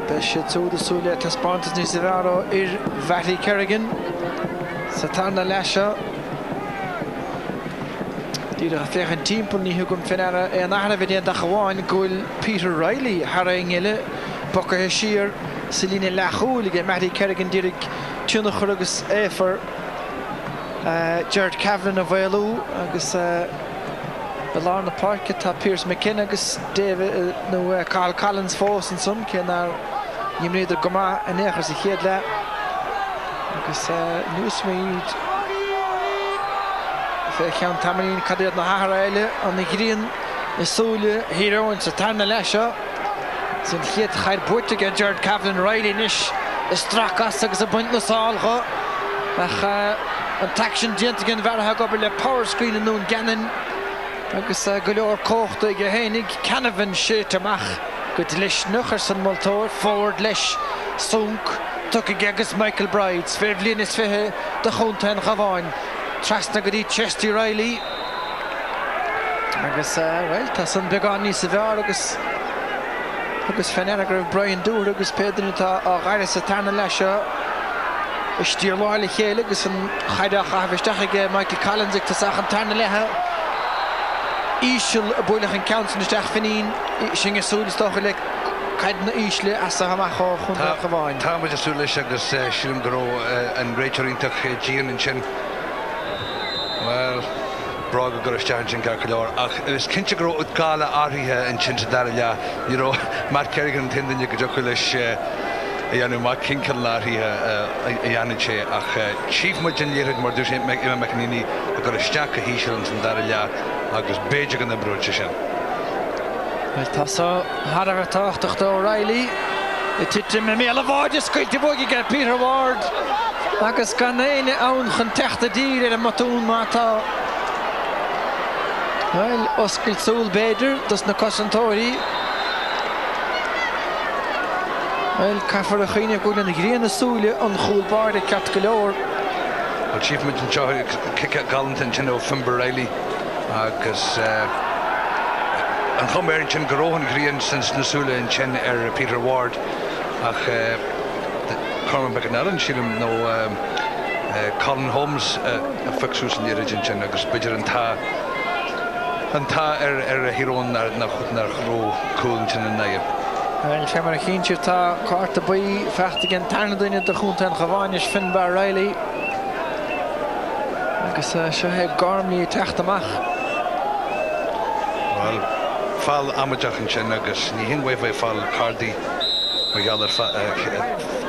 besje zo de sole het spontant is raro Vati Kerrigan Saturna Lasha Die er tegen een team niet hoe komt vinden en dan hebben we dat gewoon goal Peter Riley Haringele Bokke Heshier Celine Lacholige Maddie Kerrigan direct tjune gelukkig even Jared Cavan of Velo agus Alarna Park het Pierce McKenna agus David no Carl Collins Foss en some ken naar je meneer Goma en nergens zich hier daar agus Newsmead Gaan Tamarin kadeert na Haraile aan de green de Sole hero in Saturna Lasha. Zijn het gaat boete get Jared Cavan Riley nish strak as agus a bunt na sal go. Ach een traction gent again ver ha go le power screen en noen Gannon. Agus golor kochte gehenig Cavan shit mach. Goed lish nuchersen motor forward lish sunk tuk agus Michael Brides verlin is vehe de Gonten Gavain. Trasna godi Chesty Riley agus well tas an began ní sa bhear agus fenena gribh Brian Dúr agus Pedro tá a ghaire sa tarna leisio istír láile chéile agus an chaidach a bhisteach ag Michael Collins ag tasach an tarna lethe ísil a builech an count an isteach Fineen sin a súlis doch le caid na ísle as a hamacho chun a chaváin Tá muid a súlis agus sílim goró an réiteirítach Gian an sin Well, Braga got a challenge in Garcalor. It was Kincha grow with Gala Ariha and Chinchadaria. You know, Matt Kerrigan tending you could jokulish Yanu Matt Kinkalaria Yaniche. Chief Mujin Yerid Mordushin Emma McNini got a stack of Hishans and Daria. Agus Beja and the Bruchishan. Well, Tassa had a talk to O'Reilly. It hit him a meal of all just going to boogie get Peter Ward. Agus gan éine ann chun teachta dír ar a matún mátá. Well, oscail súil beidir, dus na cosantóirí. Well, caifar a chuine go na gríana súile an chúlbáir a ceart go leor. Well, Chief Midden Joe kick at Gallanton chin o Fimber Riley agus an chumbeir chin goróhan grían since na súile in chin Peter Ward ach Carmen Beckenallen, Shilum no Colin Holmes a fixus in the origin agus bidger an ta a hero na ro cool in chin naib. Well, Femmer Kintje ta carta by fecht again tarna duine de chunt an Gavain is Finbar Riley. Agus se he garmni teachtamach. Well, fall amajach in chin agus ni hin way fall Cardi. We got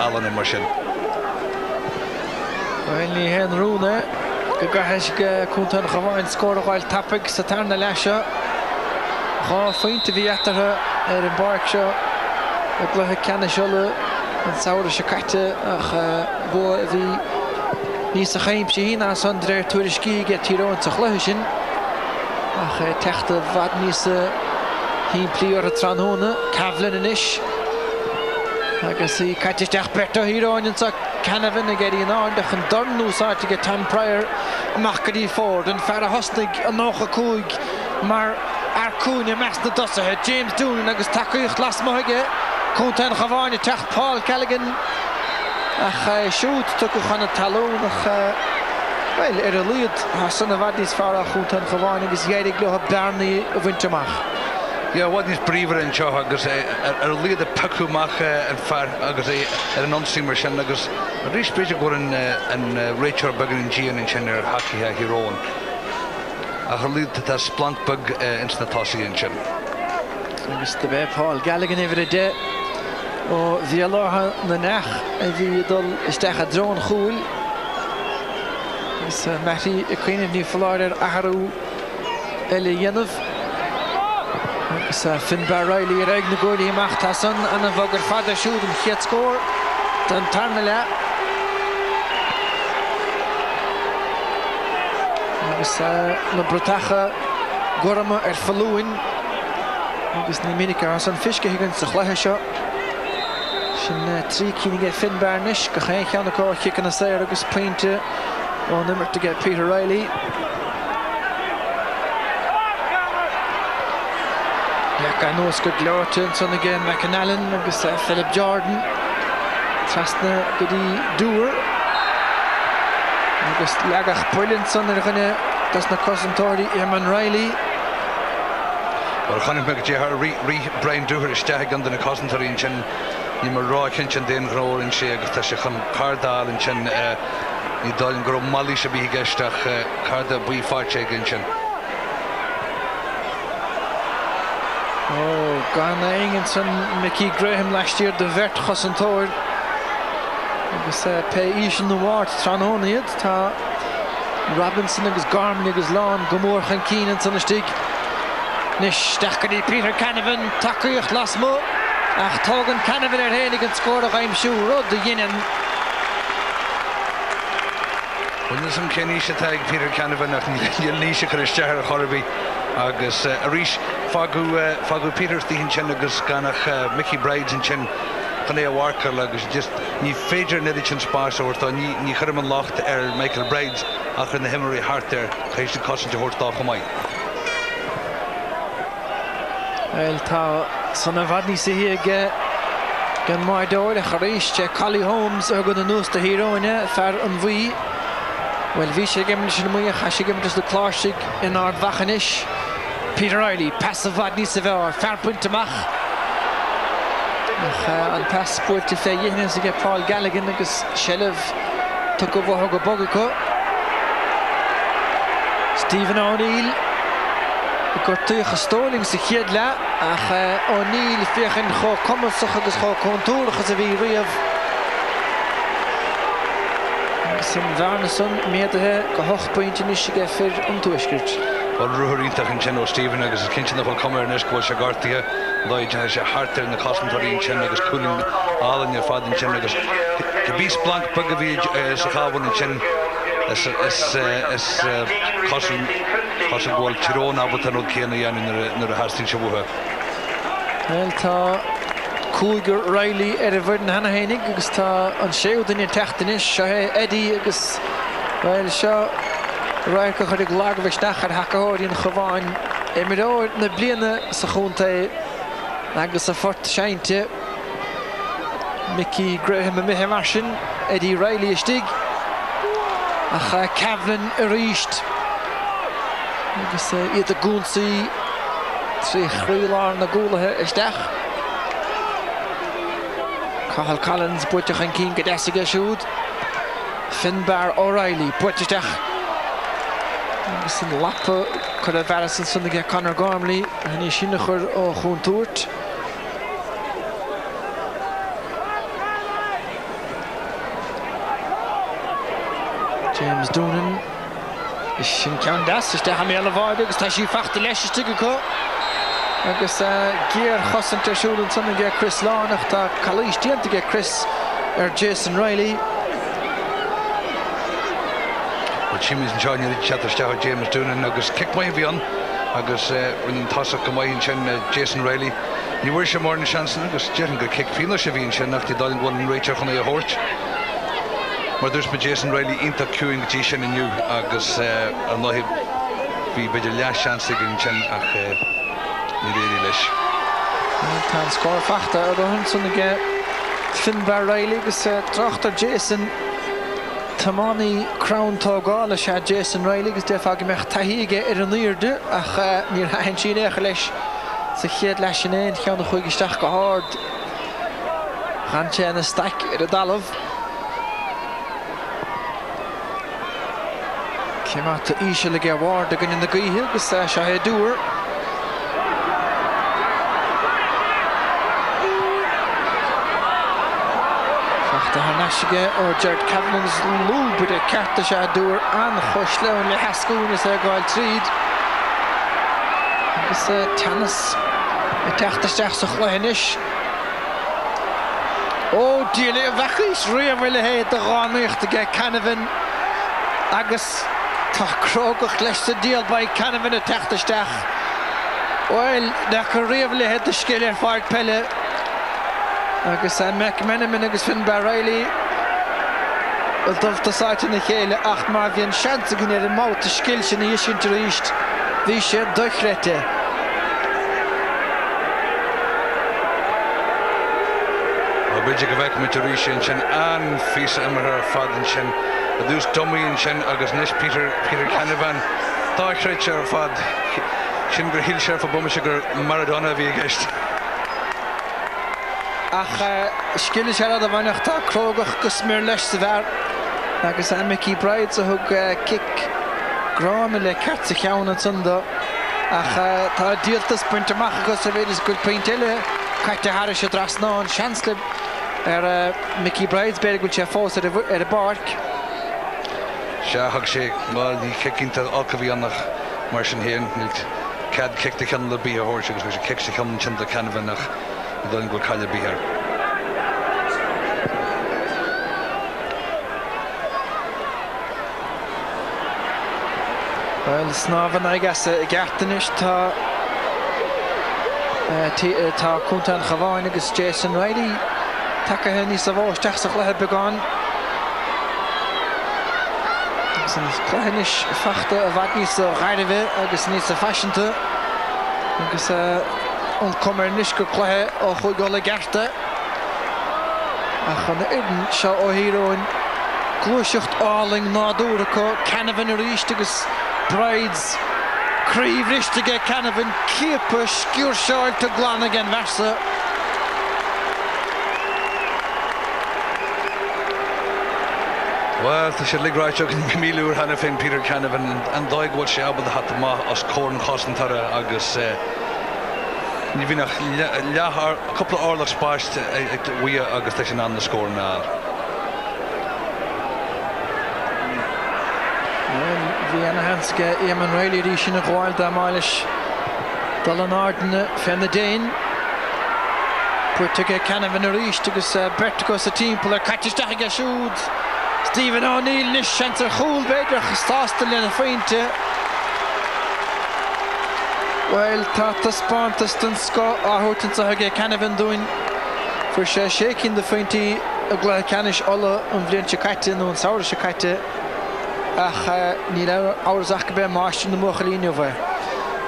Alan and Marshall. Well, ni hen Rune. Gagahis kuntan Gavain score while Tapik Saturna Lasha. Ga feint vi etter in Berkshire. Het lag canne sholle en saure chakate bo vi Nís a chaim sé hína san dréir tuairiscí ge Tyrone sa chluithe sin. Ach teachta bhad níos hín plíor a Tyrone, Cavan inis. Agus í caitisteach Berta Tyrone sa Cavan a geirí an ándach an dornú sáte ge Tam Pryor amach go dí fór an fer a hosnig an nócha cúig mar ar cúne meas na dosathe James Doonan agus takeíocht lasmaige cúnta an chaváine teach Paul Callaghan ach siút tucu chana talún ach well a líad san a bhadís fear a cúnta an chaváine agus dhéidir glutha Bernie a bhainteach. Ja, wat is briever in Chow agus líad a pacúach an fear agus an onstreamer sin agus rís beidir go an Rachel Bugger in Gian in sin ar hacithe Tyrone. A líad tá splant bug ins na tosaí in sin. Agus de bheith Paul Callaghan idir a dé ó bhí látha na nech a bhí dul isteach a drón chúil. Agus Matty a cuiineh ní fláir ar aharú eile dhéanamh. Agus Finn Riley ar eag na gcóirí amach tá san an a bhagur fada siúd an chiad scór don tarna le. Agus na brutacha gorama ar falúin agus ní minic ar san fisce higann sa chluithe seo. Sin trí cínig Finn Barnish go chéin cheanna có chican na saoir agus pointe ó nimmer to get Peter Riley. Gan nós go glóirte son again McAnallen agus Philip Jordan trasna go dtí dúr agus leagach poilint son ar ghine das na cosantóirí Eamon Riley. Well, chanim me rí Brian Dúr isteach gan na cosantóirí in sin ní mar rá cinntin déon gróir in sé agus tá sé chun cardál in sin ní dáiln go malí se bí geisteach carda buí fáte in sin. Oh, gan Ingenson, Mickey Graham last year, the vert chosantóir. Agus pe ísin na bhát Tyrone iad, tá Robinson agus Garmin agus Lán gomór chan cínan san istig. Nis stachgadí Peter Canavan, takeíocht lasmo, ach tógan Canavan ar hénig an scóra aim siú rud a dhéanaan. Buna sam céní se teag Peter Canavan ach níl níise chu isteach a chorbaí agus a rís fágu Peter tíhinn sin agus ganach Mickey Brides in sin gan é a bhharcar agus just ní féidir neidir sin spás ortá ní chuir an locht ar Michael Brides ach in na himmarí hart ar chéis na cosinte hortá go maiid. Well, tá san a bhadní sa hiige gan maidóir a charíiste Collie Holmes ar go na nús de Tyrone fear an bhí. Well, bhí sé gimne sin muoach a sé gimne de chláirsigh in ard bhachanis. Peter Riley, pass of bhad níos a bheith fear punt amach. An pass puilte fé dhéine sa ige Paul Callaghan agus Shellah tu go bhthg go bogacha. Stephen O'Neill gur tucha stóling sa chiad le ach O'Neill fiochan cho cumasach agus cho contúrachas a bhí riamh. Agus an bharnason méadathe go 8 pointe níos ige fir an tuaisgirt. Well, ruúrítach in sin ó Stephen agus cinnte na bhil cumar in iscúil se gartaithe leid sé hartar na cosantóirí in sin agus cúling álan ar fad in sin agus go bís blanc bug a bhí sa chábhain in sin is cosan bhil Tyrone abhat an céanna dhéanú nar a hastín se buthe. Well, tá cúigur Riley ar a bhirn hena hénig agus tá an séú daine teachtanis seo Eddie agus well seo Raich go chuig lágabh isteach ar hacaóirí an chaváin imiróir na bliana sa chunta agus a fort seinte Mickey Graham a mithe mar sin Eddie Riley istig ach Cavan a ríist agus iad a gúnsaí trí chríláir na gúlathe isteach Cathal Collins buiteach an cín go deisiige siúd Finn O'Reilly buiteach agus an lappa chud a bhearasan sanna ige Conor Gormley a ní sinna chur ó chuntúirt. James Doonan is sin ceann deas is de ha méle bháid agus tá sí feachta leisiste go agus géar chosint ar siúlann sanna ige Chris Lánach tá chalís dianta ige Chris ar Jason Riley. Chimis and Johnny Chatterstaff James Doonan agus kick my bhí an agus when tosa come in Jason Riley. You were more than chance agus Jason go kick fino se bhín sin nach tí dalin one Rachel chuna a hort. Maar dus met Jason Riley inta queuing Jason and you agus an lohi bhí beidir leas chance gin sin ach ní réirí leis. Tá scór fachta ar an son ige Finbar Riley agus trachtar Jason Tamani Crown Togála se Jason Riley agus defa go meach tahiige ar an níirde ach níor hain sin éach leis sa chéad leis sin éon cheanna chuig isteach go hard gan sé na stack ar a dalamh céimata íse le gabhard a gan in na gaothe agus se hé dúr fachta haar neisige ó Jared Cavan's lúb de carta se dúr an chuislein le hascún is gáil tríd agus tennis i teachtasteach sa chluinis ó díle bhechis riamh le héad a gánaíocht a Cavan agus tá crógach leis sa díal ba Cavan a teachtasteach Well, na go riamh le héad a scéil ar fáid pelle agus McMenamin agus Finbar Riley wel dofta sáte na chéile ach mar bhíon seansa gin ar an mát a scéil sin na sin ríist bhí sé doichrete Beidir go bheith mit rí sin an fís imar ar fad sin a dús domíonn sin agus níos Peter Cavan dáchréid ar fad sin gur híl sé fa bum se gur Maradona bhí gist ach scéile sé a bhainach tá crógach go smir leis sa bhar agus Mickey Bride a thug kick grána le ceart sa cheann an sunda ach tá díaltas pointeach agus a bhéidir go peintile caiite thar sé dras ná an seanslib Mickey Bride's better go sé fós ar a barc Se thug sé má ní kickinnta alcahí annach mar sin héan cad kick de chean le bí a hóir agus sé kick sa chean sin de Cavan nach don go caiile bí ar Well, snávan agus a gartanis tá cúnta an Cavan agus Jason Riley take henni sa bháisteach sa chluithe beagán agus an chluithenis fachta a bhaid níos a gaiirimhe agus níos a fashionta agus an cumar níos go chluithe ó chuig go le garta a chun idan seo ó híróin glúiseocht áling nádúra có Cavan a ríist agus Brides críomh risteige Cavan cíapa sciúr seáil tá glána gan versa Well, tá sé ligráiteach míúr hena féin Peter Cavan an dóighil sé abal hat má as córan chosantara agus ní bhí nach leathar a couple of árlach spáist ag bhui agus tá sin an na scór ná. Bhí anna hanske Eamon Riley rí sin a gháil dá máiles dal an ádanna fenna déin puirte Cavan a ríist agus bertagó sa timppla ar caitisteach a siúd Stephen O'Neill níos seantar chúl beidir chustásta lena féinte Well, tá spántas den scó áthúirtanta a Cavan dúin fuair sé sécinn de féintí a gla canis ola an bblion se caite nó an saoir se caite ach ní le áras go be máiste na mochalíne bheith.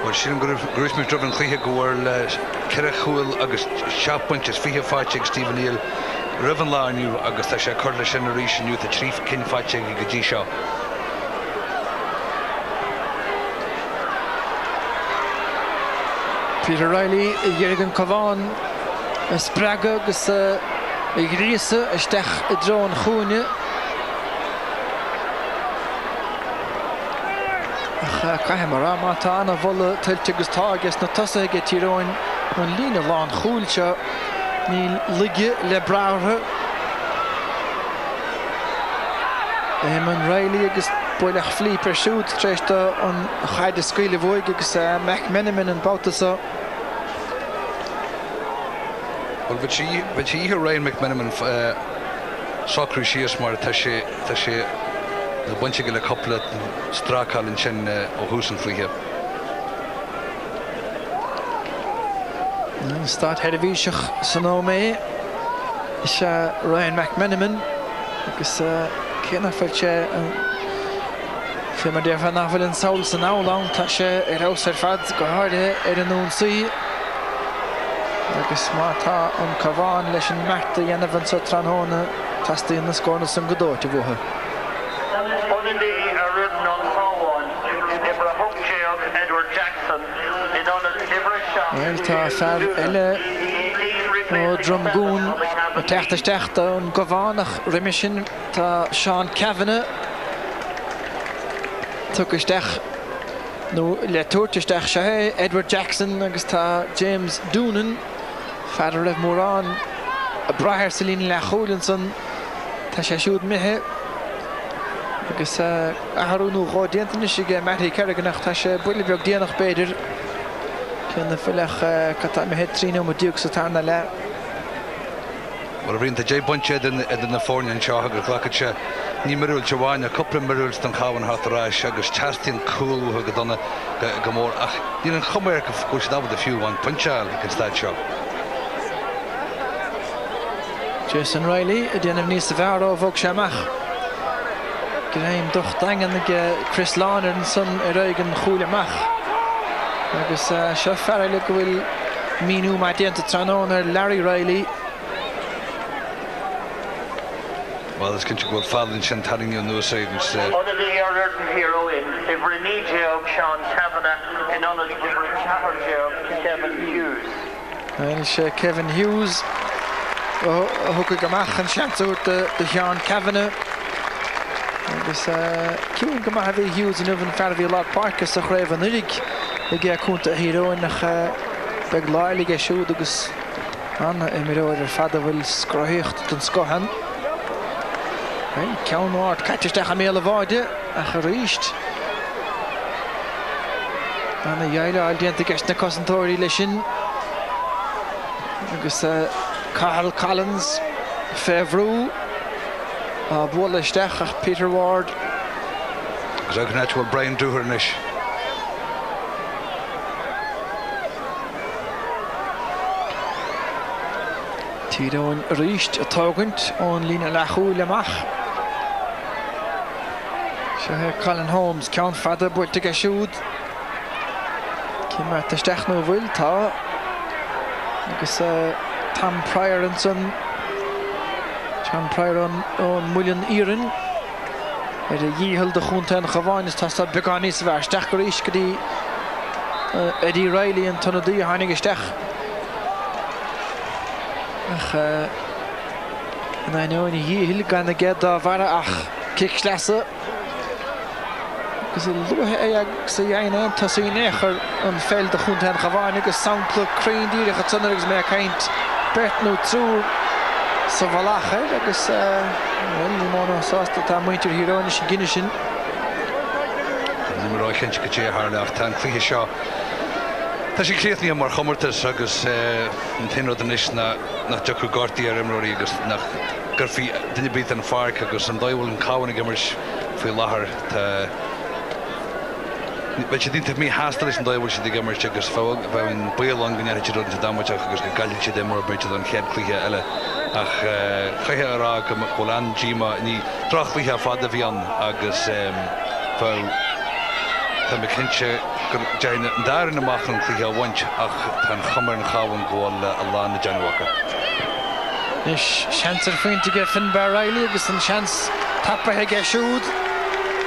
Well, sin grúis mé drobn chluithe go bhfuil le ceire chúil agus seapointes fiche fáteigh Stephen O'Neill Rivan lániu agus tá sé chuir leis sin a rí sinniu a tríomh cin fáteigh I go dtí seo. Peter Riley dhéirgan Cavan sppraga agus ag ríasa isteach I drón chúine ach caiim mar mátá anna bhola tuilte agus tá agus na tosa ag Tyrone an lína lán chúilte ní lige le brathe Eamon Riley agus buileach flí per siút tréiste an chaide scuile bhuaig agus McMenamin an bátasa Well, but she Ryan McMenamin socrú síos mar tá sé na bunch go le couplet strácal in sin ó húsan faoithe. Start head of Ishach Sanome is Ryan McMenamin agus céna failte fi mar déir fan nachfuil an saoil san álawn tá sé ás fad go háirthe an nún suí agus má tá an Cavan leis an merta dhéanamh an sa Tyrone tastíí na scóna san godóirte bhthe. Well, tá fear eile ó drumgún a teachta an Gavánach riimisin tá Sean Cavan tuchaisteach nó le tuairteisteach sé Edward Jackson agus tá James Doonan fear raibh mórán a brathir sa lína le Cholinson tá sé siúd mithe agus athúnú gáidéantaine sige Matty Kerriganach tá sé buile beag déanach beidir cynna fylach catá me het tríno mo diúg sa tarna le. Wel, rhaid jay bunch edyn na ffórn yn siarad gyda'r glacad se ni myrwyl jawain a couple myrwyl stan Cavan hat rais agus chartin cool hu gedonna gamor ach ni yn chummer gwrs da with a few one punchal you can start shot. Jason Riley ydyn yn nis y fawr o fog siamach. Gyda'n doch dangan Chris Larner yn son eroig yn chwilio mach. Agus seo fearrla go bhfuil míú mai déanta Tyrone Larry Riley. Well, it's going to go fadlin sin taring you no say gus One of the Ireland hero in Ivrinigio Sean Cavan in on the Kevin Hughes. And Kevin Hughes hook gamach an seanú de Sean Cavan. Agus ciún gamach bhí Hughes in uvan fearbhí lá parkas a chréibh an urig. I gé cúnta híróin nach beag láirlig é siúd agus anna imiróid fada bhfuil scroíocht don scohan. Ceannáir caitisteach a méle bháide a choríist. Anna dhéile áil déanta gceist na cosantóirí lei sin. Agus Carl Collins féhrú a bhla isteach ach Peter Ward. Agus ag natural Brian Dúharnis. Tyrone ríist a tágant ón lína lechúil amach. Se Colin Holmes ceann fada builte go siúd. Cimar taisteach nó bhfuil tá. Agus Tom Pryor an son. Tom Pryor ón Mullion Iran. A dhíhil de chunta an Cavan is tá beání sa bhar steach go ríist go dtí Eddie Riley an tonadí a hánig isteach. Ach, na no ni hil gan get da vara ach kickslesse. Gus luhe ag sa yaina tasine an fel de chunt han Cavan agus soundplug crane die het sonnigs me kaint bet no tru sa valach agus ni mono sasta ta muintir hironish ginishin. Ni roi kench ke che har laf tan clí seo. Tá sé cléithní mar chomartas agus an tinrod an is na deú gortaí ar imróí agus nach gurfií duine bit an farc agus an dóhfuil an cáhainna gimmers faoi láthair tá be sé dínta mí hastal is an dóhfuil si gimmers agus fág bhain buil an gnéir rud an dámaideach agus go gaiiln si dé mar beidir an chead clíthe eile ach chaithe ará go bhfuil an ddíma ní trachlíthe fada bhí an agus fá tá me cinse Jane daar in de machen vliegen wandje ach tan chammer en Cavan goal ala na Janwaka. Is chance er te get Finn Riley agus an chance tappa he ge siúd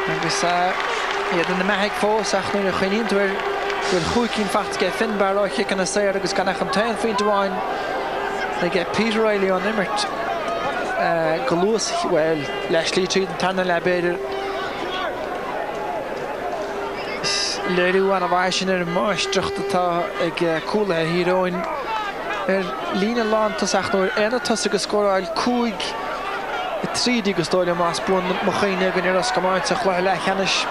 agus den meheg fós ach nu a chuín weer goed cín facht ge Finn Riley kan sé agus gan an tein féint bháin le get Peter Riley an immert golús well leslí tríd an tanna le beidir Leirú an a bhaisisin ar máistrucht atá ag cúla híróin lína lán tasach nóir ena tas agus scóráil cúig trídí go stóile más buin mo chéine gan ar as gomáint sa chluithe le cheannis.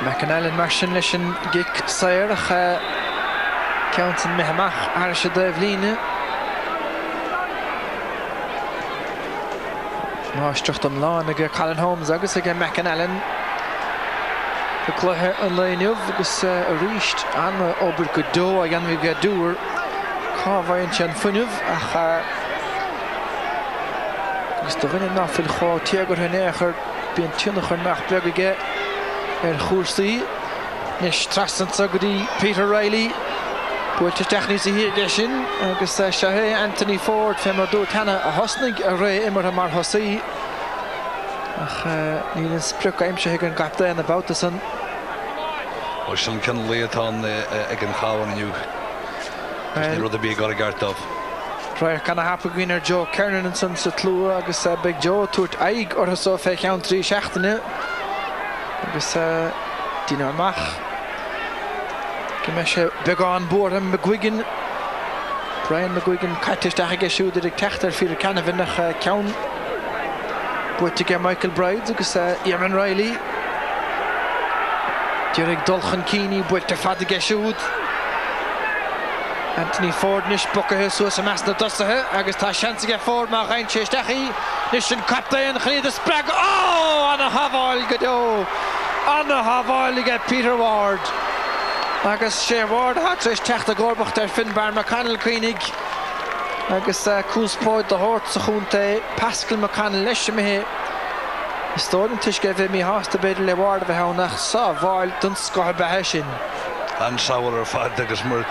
McAnallen marsin leis an gic sair ach ceann an mehamach ar se Dave líne. Náisteacht an lán ag Colin Holmes agus ag McAnallen. The cluthe an leiniuh agus a ríist an obair go dó a ghanmh go dúr cábhainn sé an funineh ach agus do bhaine náfuil chá tíagar hnéachar bíon túnachar nach beag aige ar chúrsaí níos trasanta go dtí Peter Riley buailte techní sa hir de sin agus sehé Anthony Ford fé mar dúirt hena a hosnig a ré imar mar thosaí ach níl an spruc aimse ag an gapta an abouta san. Oes sy'n cyn leitán ag an chawan aniu. Ni rud a bí gar a gartaf. Rhaid gan a hapa gwyn ar Joe Kernan yn san sa tlw agus Big Joe twrt aig o'r so fe cawn 3 seachtainna agus dyn o'r mach gymesio began bwr am McGuigan Brian McGuigan caitist ach ag esiwyd ar ag techtar fyr y Canafin ach cawn bwyd ag Michael Bride agus Ian Riley Dyreg dolchan Keeney bwyd ag fad ag esiwyd Anthony Ford nish bucathe suas am asna dosathe agus tá seansa ge Ford má chain séisteachí nish an captain chníad a sprag anna haváil go dó anna haváil ige Peter Ward agus sé Ward hat éis techt a gorbacht ar Finbar McCannell Queenig agus cúspóid de hort sa chúnta Pascal McCannell leis mé Stórin tuis ge bheith mí hásta beidir le Ward a bheith hánach sa bháil dun scothe bethe sin an saoil ar fad agus mar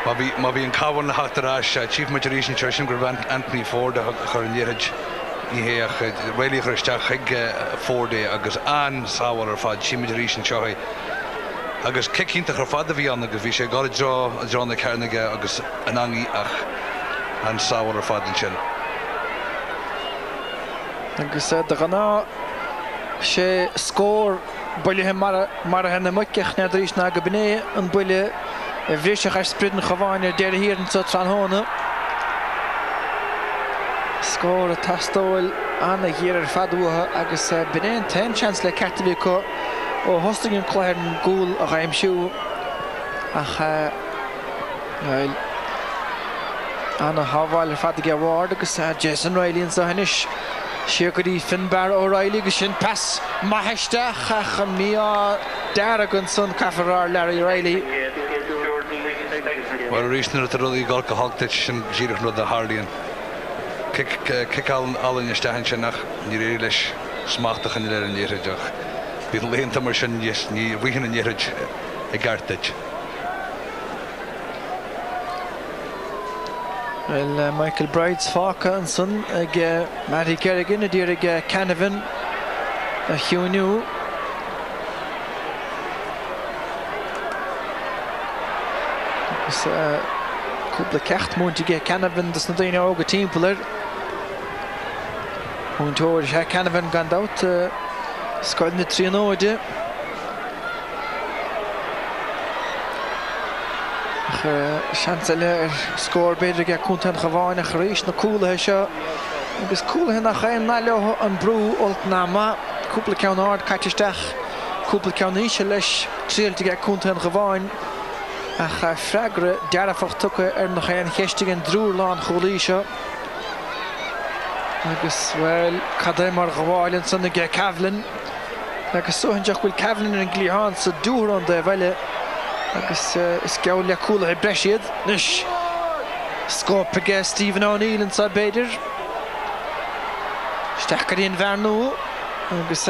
Ma bhí an Cavan na hatarás Chief Moderation Church an gur Anthony Ford a chur an dhéid í héach réilí chuisteach ag Ford agus an sábhal ar fad Chief Moderation Church agus cicínta chu fad a bhí an agus bhí sé gáil drá na cearnaige agus an angí ach an sábhal ar fad an sin. Agus de ganná sé scór builethe mar a hena muiceach na dríos na go bné an buile Bhríseach ar spridin chaváin ar déir hír an sa Tranhóna. Scór a tastóil anna hír ar fadútha agus b'néan 10 chance le Catholic ó hostingin chláir an gúil a chaimsiú ach anna haváil ar fadig a Ward agus Jason Riley an sa hanis siar go dtí Finbar O'Reilly agus sin pass maitheisteach ach an mí deara gon son cafarar Larry Riley. Well, reason that really got a hog that sin gírach nó a Harlíon. Kick all in stehan sin nach ní ré leis smachtach an leir an dhéireach. Bhí léonnta mar sin ní bhuihan an dhéireid a garteid. Well, Michael Bride's fáca an son ag Matty Kerrigan a dtír ag Canafin a hiúniú. Cúpla cecht múnta ige Canafin dus na daine óga timpplair. Múntóir sé Canafin gandát scoil na tríanóide. Seansa le ar scór beidir ige cúnta an chaváin a chréis na cúlathe seo. Agus cúlathe nach chaon ná leo an brú olt náma. Cúpla ceann áard caitisteach. Cúpla ceann íse leis tríalta ige cúnta an chaváin. Ach freagre dearafach tucha ar nach chéan cheistigh an drúrlán cholí seo. Agus bhfuil cadé mar gháilinn san ige Cavan. Agus sohanteach bhfuil Cavan an glíán sa dúrán de bhaile. Agus is geall le cúlathe breisiad. Nis scóp ige Stephen O'Neill an sa beidir. Steach garíon bhearnú. Agus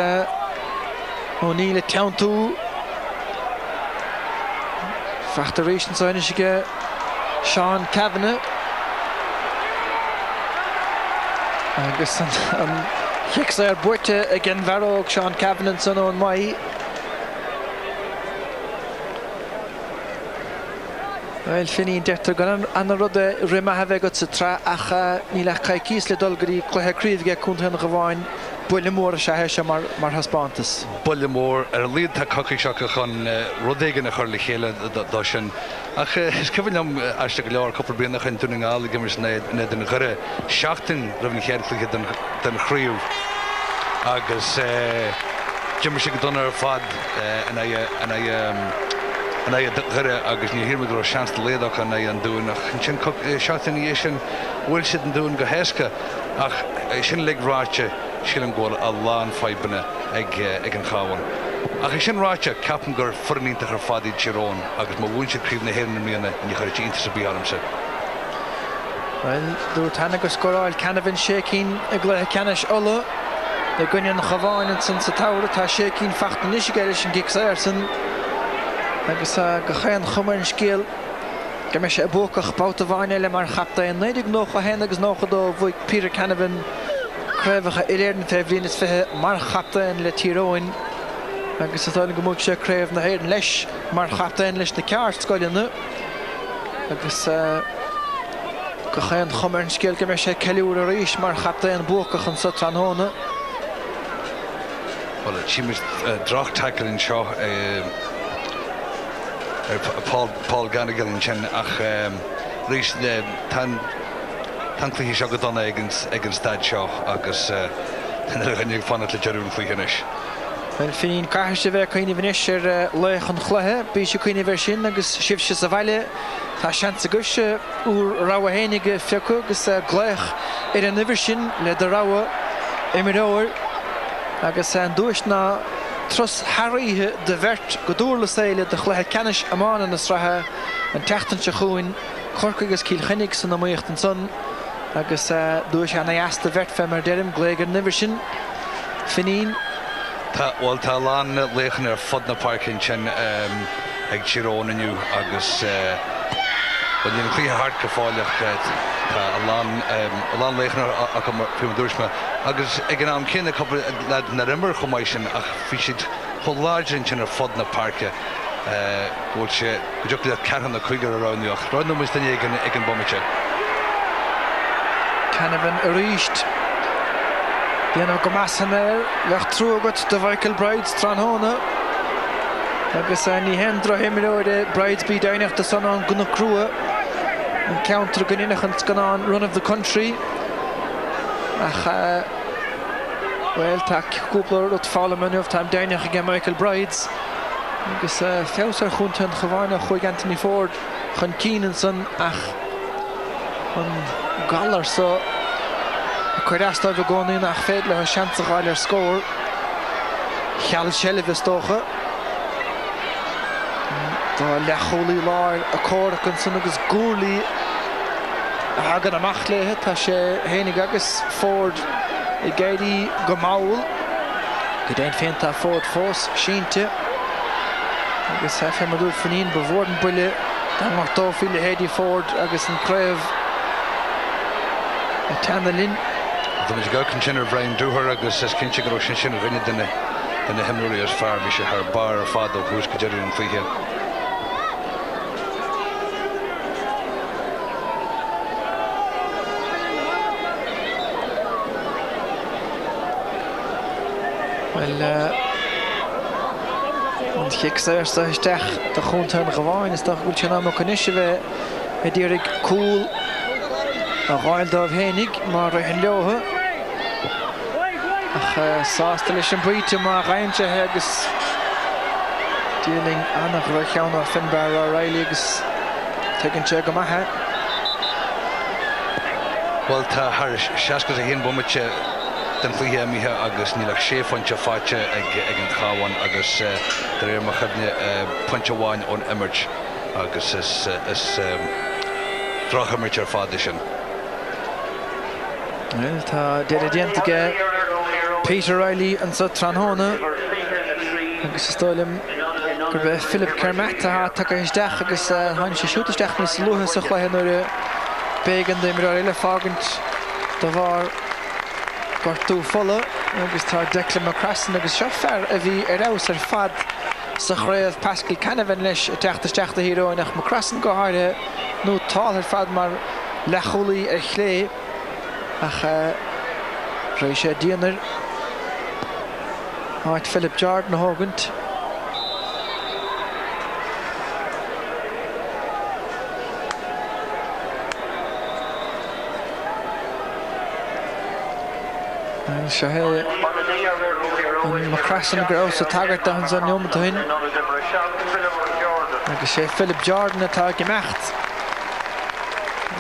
O'Neill a teantú. Factoration so is ige Sean Cavan agus an chiicsa ar buirte ag an bhearóg Sean Cavan an son ón mai. Well, finnín deirtar gan anna rud rimathe bheith go sa tra ach ní le caicís le dul gurí cluthe críomh cúnta an gháin buile mór a se mar haspántas. Buile mór ar líad tá cocaigh seach chun rudéigen a chur le chéile dá sin. Ach is cyfan am eiste go leabhar cúpla bliana chun túna ngála gimmers na den chur seachtain roimh na chéirclaige den chríomh agus Jimmer sig done ar fad and I gure agus ní hirme go chance to lead an an doing chin shotiniation will sit and doing go heska ach sin lig rache sin go a lan fibena ag an Cavan ach sin rache capan gur furníta ar fadi Tyrone agus ma bhún sig críomh na héirna mína ní chuir inta sa bíarm se. Well, dúr tanna go scoráil Cavan sécín a gluthe ceannis ola le gine na Cavan an san sa tára tá sécín fachta níos geir sin gic san agus go chéan chumar an scéal go me sé bócach báta bhaine le mar chapta an néidir nócha hen agus nócha dó bhuaig Peter Cavan craimhacha iléirn fé bhínas fithe mar chapta an le Tyrone agus atála go múid sé craimh na héirn leis mar chapta an leis na ceart scoileanna agus go chéan chumar an scéal go me sé ceiliúr a ríis mar chapta an bócach an sa Tyrone. Well, she was drach tackling seo Paul Gannigan in Chen ach rís tan clí seo go donna ag stad seo agus gannig fanna le jeún faoigeis. Well, fin caiir sé bheith chuoine bhanis ar leichan chluthe, bí sé chuoine bhar sin agus sibh se sa bhaile tá seansa guise úr ráha héinige fiacu agus gléich ar an nihir sin le do ráha imimeóir agus an dúis ná tros hairíthe de bhirt go dúrla saoile de chluthe ceannis amán na strathe an teachtainse chuin chorca agus cíl chuinnig san amíocht an son agus dúis anna easta bhirt fe mar deirim gléig an nihir sin finín. Well, tá lán léchan ar fud na parkin sin ag Tyrone aniu agus well, níon clí hart go fáileach tá a lán léchan ach fiúm dúisme agus ag an am cinna couple na rimmer chumáid sin ach fi siad choláidrin sin ar fud na parke bhil sé go dúach le cean na chuigar aráinneach ráinú is daine ag an bommite. Cavan a ríist Déanamh go meassan air lech trúgat de Michael Brides Tyrone agus ní hen dro himimeóir de Brides bí dainach de san an gona crua an counter ganninachant gan an run of the country ach well tá cúpla rut fála manúh tá dainach ag Michael Brides agus féosar chunta an Cavan chuig Anthony Ford chun cían san ach an galar so chuirasta bh gcónaí nach féad le seansa gáil ar scór cheall sellh is tócha Tá lecholaí láir a córaach an san agus gúrlaí a hagan amach léthe tá sé hénig agus Ford I géirí go máil go déon féin tá Ford fós sínte agus fé mar dúr fanín ba bhór an buile dámach dófií le héadí Ford agus an craibh a teanna linn. Tá is go sin Brian dúthir agus is cinse go sin rinne duine ina himúí as fear bhí sé th bar ar fad ó thuús go deidir an faoithe. Well, an chiicsa sta isteach de chunta an Cavan is bhfuil sin am conise bheith a ddírig cúil a gháil dómh hénig mar an leotha ach sásta leis an bríte mar réimte agus díling annach ra cheanna Finbar a Riley agus tuigeann sé go maithe. Well, tá th seaascas a hén bommite den faoithe míthe agus nílach sé fointe fáte ag an Cavan agus de réir mar chubne pointe bháin ón immert agus is drochimirt ar fáda sin. Well, tá déidirdiantaige Peter Riley an sa Tyrone agus is stoilm gur bheith Philip Kermata take isteach agus hain sé siútaisteach níos luha sa chluithe nuair bégan de mar eile fágant do bhar gortú fola agus tá Declan McCrassan agus seo fearr a bhí ar aus ar fad sa chraibh Pascal Cavan leis a teachtasteach a híróinach McCrassan go háire nó táil ar fad mar lecholaí ar chlé ach rééis sé díanaar áit Philip Jordan hágant Shahé McCrassan Grouse a taggart down on Yomatin. Agus sé Philip Jordan atá gemacht.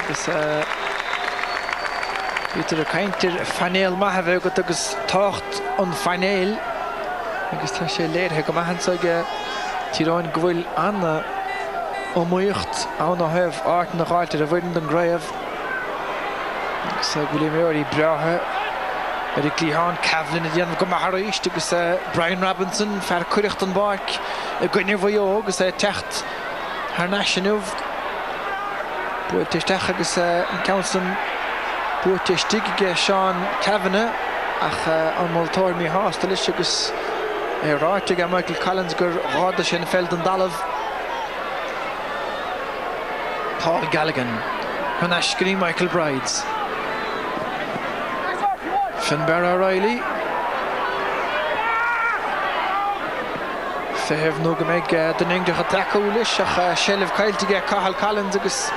Agus Peter Kainter Fanel Mahaveh got agus tocht on Fanel. Agus tá sé léirthe go maithan saige Tyrone gohfuil anna ómuocht anna heh art na gáilte a bhfuin an gréibh. Agus gohfuil méorí breathe ar i glíán Cavan a dhéanamh go maithréist agus Brian Robinson fear cuireacht an báic a gcuineh bhó agus techt haar naisianmh. Buirteach agus an council buirteistigh Sean Cavan ach an moltóir mí hástal is agus ráite a Michael Collins gur ráda sin feld an dalamh. Paul Gallagher chun ascrí Michael Brides. Finbar O'Reilly. Fehef nó go méid den ingdach a takeúlis ach Shelf Cailtige Cathal Collins agus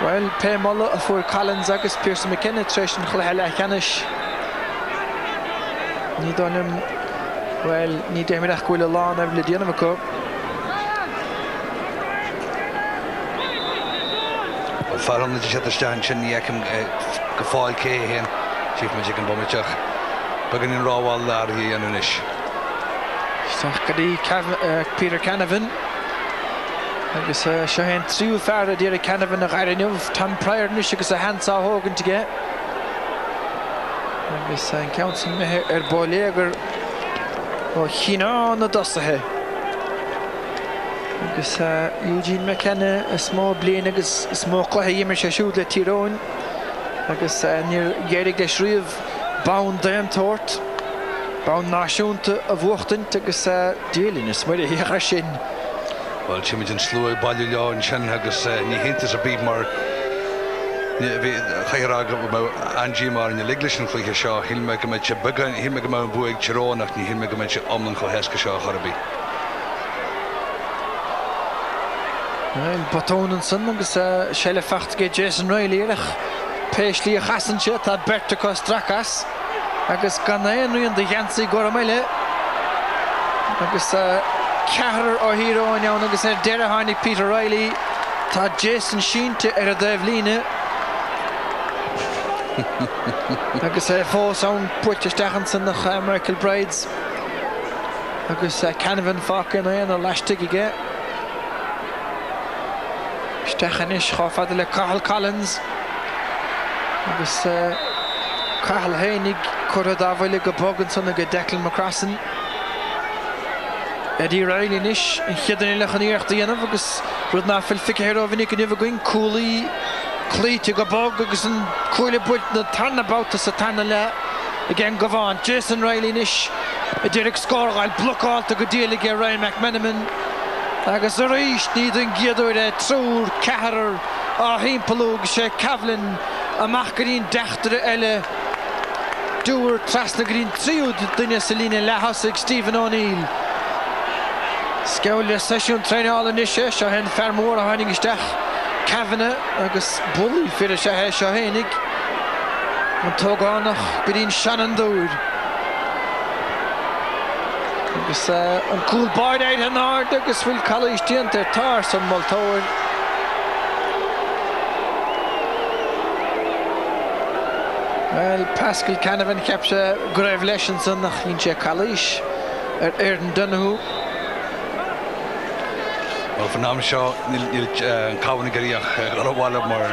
well pe molla a fuair Collins agus Pearson McKenna treis an chluheile a cheannis. Ní dónam well ní déimiach gohfuil a lán a bhfuil déanamh acu. Farhan na sé stein sin ní ecem go fáil cé héin Chief Magic an bomiteach bagan in ráháil lear hí an inis. Stach gadí Peter Cavan agus se hen tríú fear a dtíar Cavan a gaiirinmh Tom Pryor nis agus a hansá hógan tige. Agus an council methe bóléagar ó chiná na dosathe. Agus Eugene McKenna a smó blian agus smó chutha dhéimar sé siúd le Tyrone. Agus níor géirigh leis riamh bán daimtóirt, bán náisiúnta a bhuachtaint agus díalinn is muir a dhéachar sin. Well, Jimmy an slú bailú leáin sin agus ní hintas a bíb mar chairrá Angie mar in liglis an chluiche seo, hí me go méid bugan, hí me go mé buig Tyrónach ní hí me go méid omlan cho hesca seo charbí. Batónan san agus séile fechtgé Jason Riley iarach péislí a chasanse tá Berta Costracas agus gan éonúon de Jansi Gorameile agus cehar ó híróin ann agus deire tháinig Peter Riley tá Jason Shínte a dheibh líne agus fós ann puirteisteachchan san nach Michael Brides agus Cavan fácin a leisteige Stechan is chá fada le Cathal Collins agus Cathal Hénig chur a dábhaile go bogan sanna go Declan McCrassan. Eddie Riley nis in chiadan le chaníocht dhéanamh agus rud ná fil ficéir ó bhínig go nimh goin cúlaí clíte go bog agus an cúile built na tarna báta sa tarna le again go bháin. Jason Riley nis a dtíirigh scóráil blokáilta go díaligh Ryan McMenamin agus a ríist níd an giadúir trúr cehar á hímpelúg sé Cavan amach goín deachtar eile dúr trasna goín tríúd duine sa líne lehasig Stephen O'Neill. Sceil le sesiún tréineála níise seo hen fermór a tháinig isteach Cavan agus bulí fiidir sé seo hénig an tógánach goín Shannon dúr. Agus an cúl baid éid an áard agus bhfuil callís díanta tar san moltóir. Well, Pascal Cavan ceapse go raibh leis an san nach hín sé callís Éireann Donoghue. Well, fan am seo níl Cavan garíach ar bhhaile mar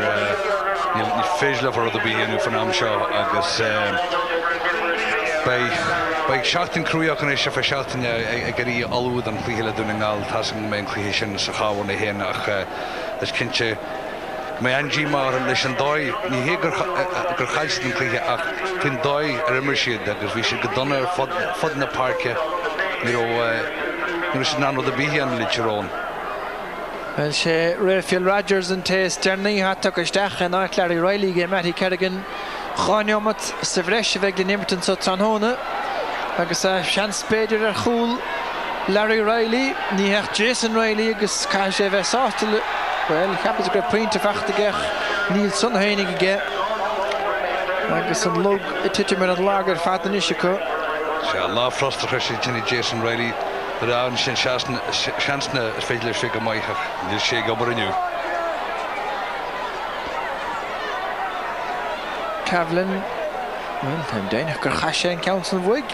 níl féisle for a bhíonú fan am seo agus Bei seachtain cruúach an éis se fe seachtain a garí alúd an chluhéile dúna ngáil tasan mé an chluhé sin sa cháhain na héana ach leis cinnte mé Angie mar leis an dóid ní hé gur chailst an chluhé ach cin dóid ar immer siad agus bhí si go donna ar fod na parke ní sin anrad a bíhéan le Tyrone. Well, sé Phil Rogers an tééis Dernaí hat tuch isteach an Larry Riley ge Matty Kerrigan cháneomat sa bhreis bheith le Nimmerton sa Tranhóna agus sean spéidir ar chúl Larry Riley ní hecht Jason Riley agus cá sé bheith sátal well, cheappas go puinte fachtaigech níl son hénig ige agus an lug I tiite mar an lagar fatan isise go. Se lá frostra sé Jenny Jason Riley an sin seansna féidir sé go maiach ní sé go iniu. Cavan, well, time déanach gur chaise an council bhuig.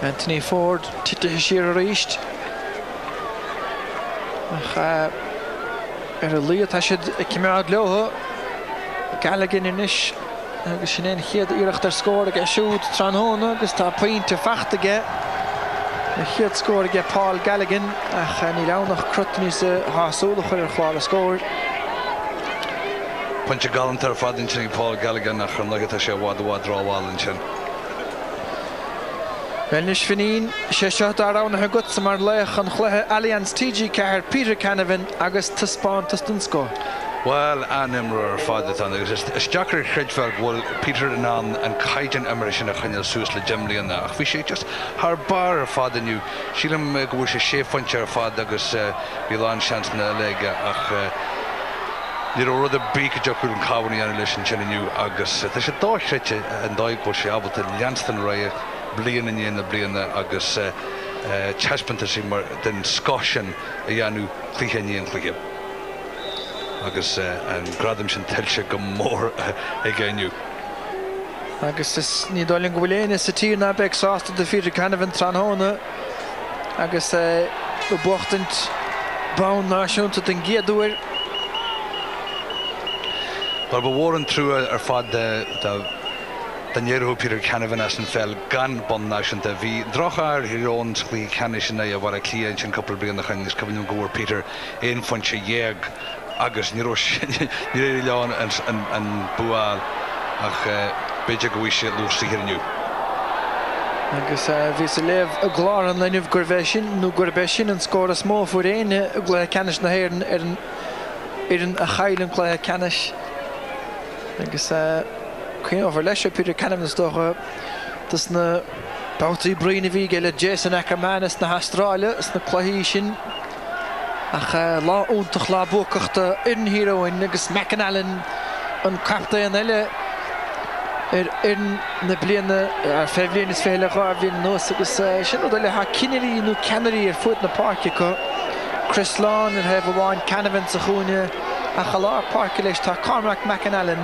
Anthony Ford tiite siar a ríist. Ach a líad tá siad cimrád leotha Gallagher inis agus sin éon chiad iirecht ar scór ag siúd Tyrone agus tá pointe fachtaige a chiad scór ag Paul Gallagher ach ní leanach crutní sa hásúla chuir ar chláil a scór. Pointe galant ar fadin sin Paul Gallagher nach an legat sé bhád ráháil sin. Well, nis finín sé seo aránathe gut sa mar leach an chluthe Alliance TG ceir Peter Cavan agus taspáin tastunsko. Well, imre ar fád an agus is deachar chreidfeil bhfuil Peter an caiidean imre sin a chuineal suas le Jimlíonna ach bhí sé just th bar ar fád aniu. Sílam go bhfuil sé fointe ar fád agus bhí lán seans na léige ach ní rud a bríca deachúil an cabhaní an leis an sin aniu agus tá sé dáithreite an dáig bhil sé ábalta leanstan raigh blian in dhéana bliana agus teispanta sí mar den scáisian a dhéanú cluiche níon cluiche. Agus an gradam sin tilse go mór ag gaiinniu. Agus is ní dóilíonn go bhfuil éine sa tír na beag sásta de Peter Cavan Tyrone agus buachtant bán náisiúnta den géadúir. Bar ba bhór an trúa ar fad den Jeroen Peter Cavan as an fel gan bon náisiúnta bhí drochar Tyrone clí canisina a bhar a clíann sin couple bliana chuinnis cohann go bhfuir Peter éon fointe dhéag agus ní réidir leán an buáil ach beidir go bhfuil sé lúsa hirniu. Agus bhí sa léamh a glár an leinmh gurbéis sin nó gurbéis sin an scór a smó fuair éine a gluthe canis na héireann ar an a chaileann gluthe canis. Agus chuin over leis Peter Cavan stocha tas na bátaí brína bhí geile Jason Ackermanis na Austrráile is na chluí sin ach lá úntach lá buachachta in Heroin agus McAnallen an captain eile na bliana ar febblion is féile gá bhíon nós agus sin le ha cineirí nó ceanirí ar fut na parci go Chris Lán ar hebh bháin Cavan sa chúne a chalár parci leis tá Cormac McAnallen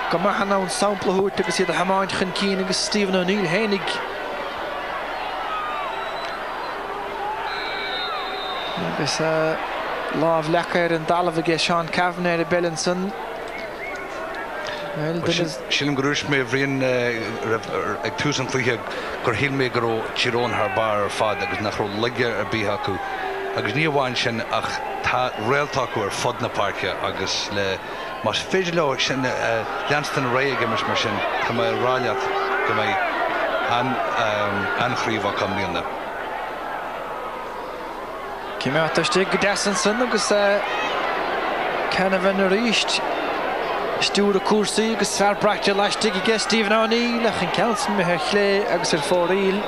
go maithan an sampla agus iad a hamáin chun cín agus Stephen O'Neill hénig. Agus láh lechair an dalamh ige Sean Cavan ar a Bellinson. Sílim goúis mé bhríon ag túsan cluiche gur híl mé go Tyrone th bar ar fad agus nach raibh leige ar bíthe acu agus ní bhhain sin ach tá réaltácu ar fod na parce agus le mas féidir le sin leanstan réige mar sin go mé ráileat go mé anchríomh a camíonna. Cimátiste go deasansan agus Cavan a ríist stúr a cuasaí agus fearbrachte leiste ige Stephen O'Neill ach an council me chlé agus ar fóríl.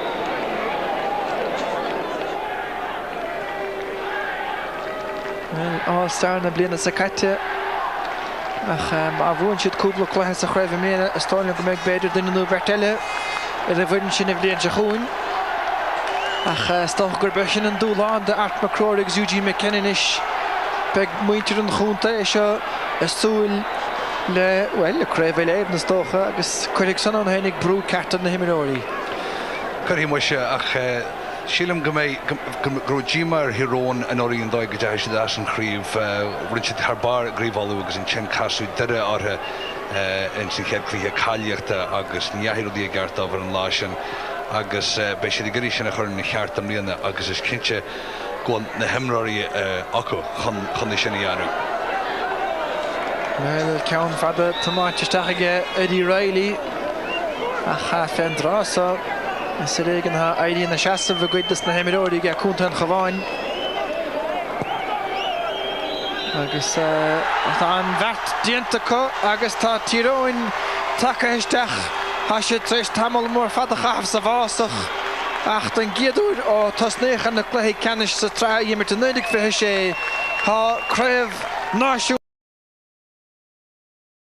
All-star na bliana sa caite ach a bhhain siad cúpla chluithe sa chraibh ména a stáilna go méid beidir duine nó bheirteile ar a bhhain sin a bblion se chuin ach stoch gur besin an dúláán de Art McCrory agus Eugene McKinnon is beag muintir an chúnta é seo is súil le craibh éib na stocha agus chuirigh san an hénig brú cartan na himiróí. Chuirí mu se ach sílam go mé Grodímar Tyrone an oríon dóid go deis sé as an chríomh rin si th bar gríomháú agus an sin casú deire áthe in sin chead cluiche cáileachta agus neahirodí a gart ábhar an láisin agus bei sé gurí sinna chuir na cheart am líana agus is cinse go na himráí acu chun sin dhéanú. Well, ceann fada tomáitisteach aige Eddie Riley a féin drásá is réigen ha éiríon na seaamh bhgóidas na himiróí ag cúnta an chaváin. Agus tá an bhert dianta có agus tá Tyrone takeisteach ha sé tréis tamil mór fada chaamh sa bhásach ach an giadúr ó tasnéchan na chluiche canis sa trá dhéimir 90 fithe sé há craibh náisiú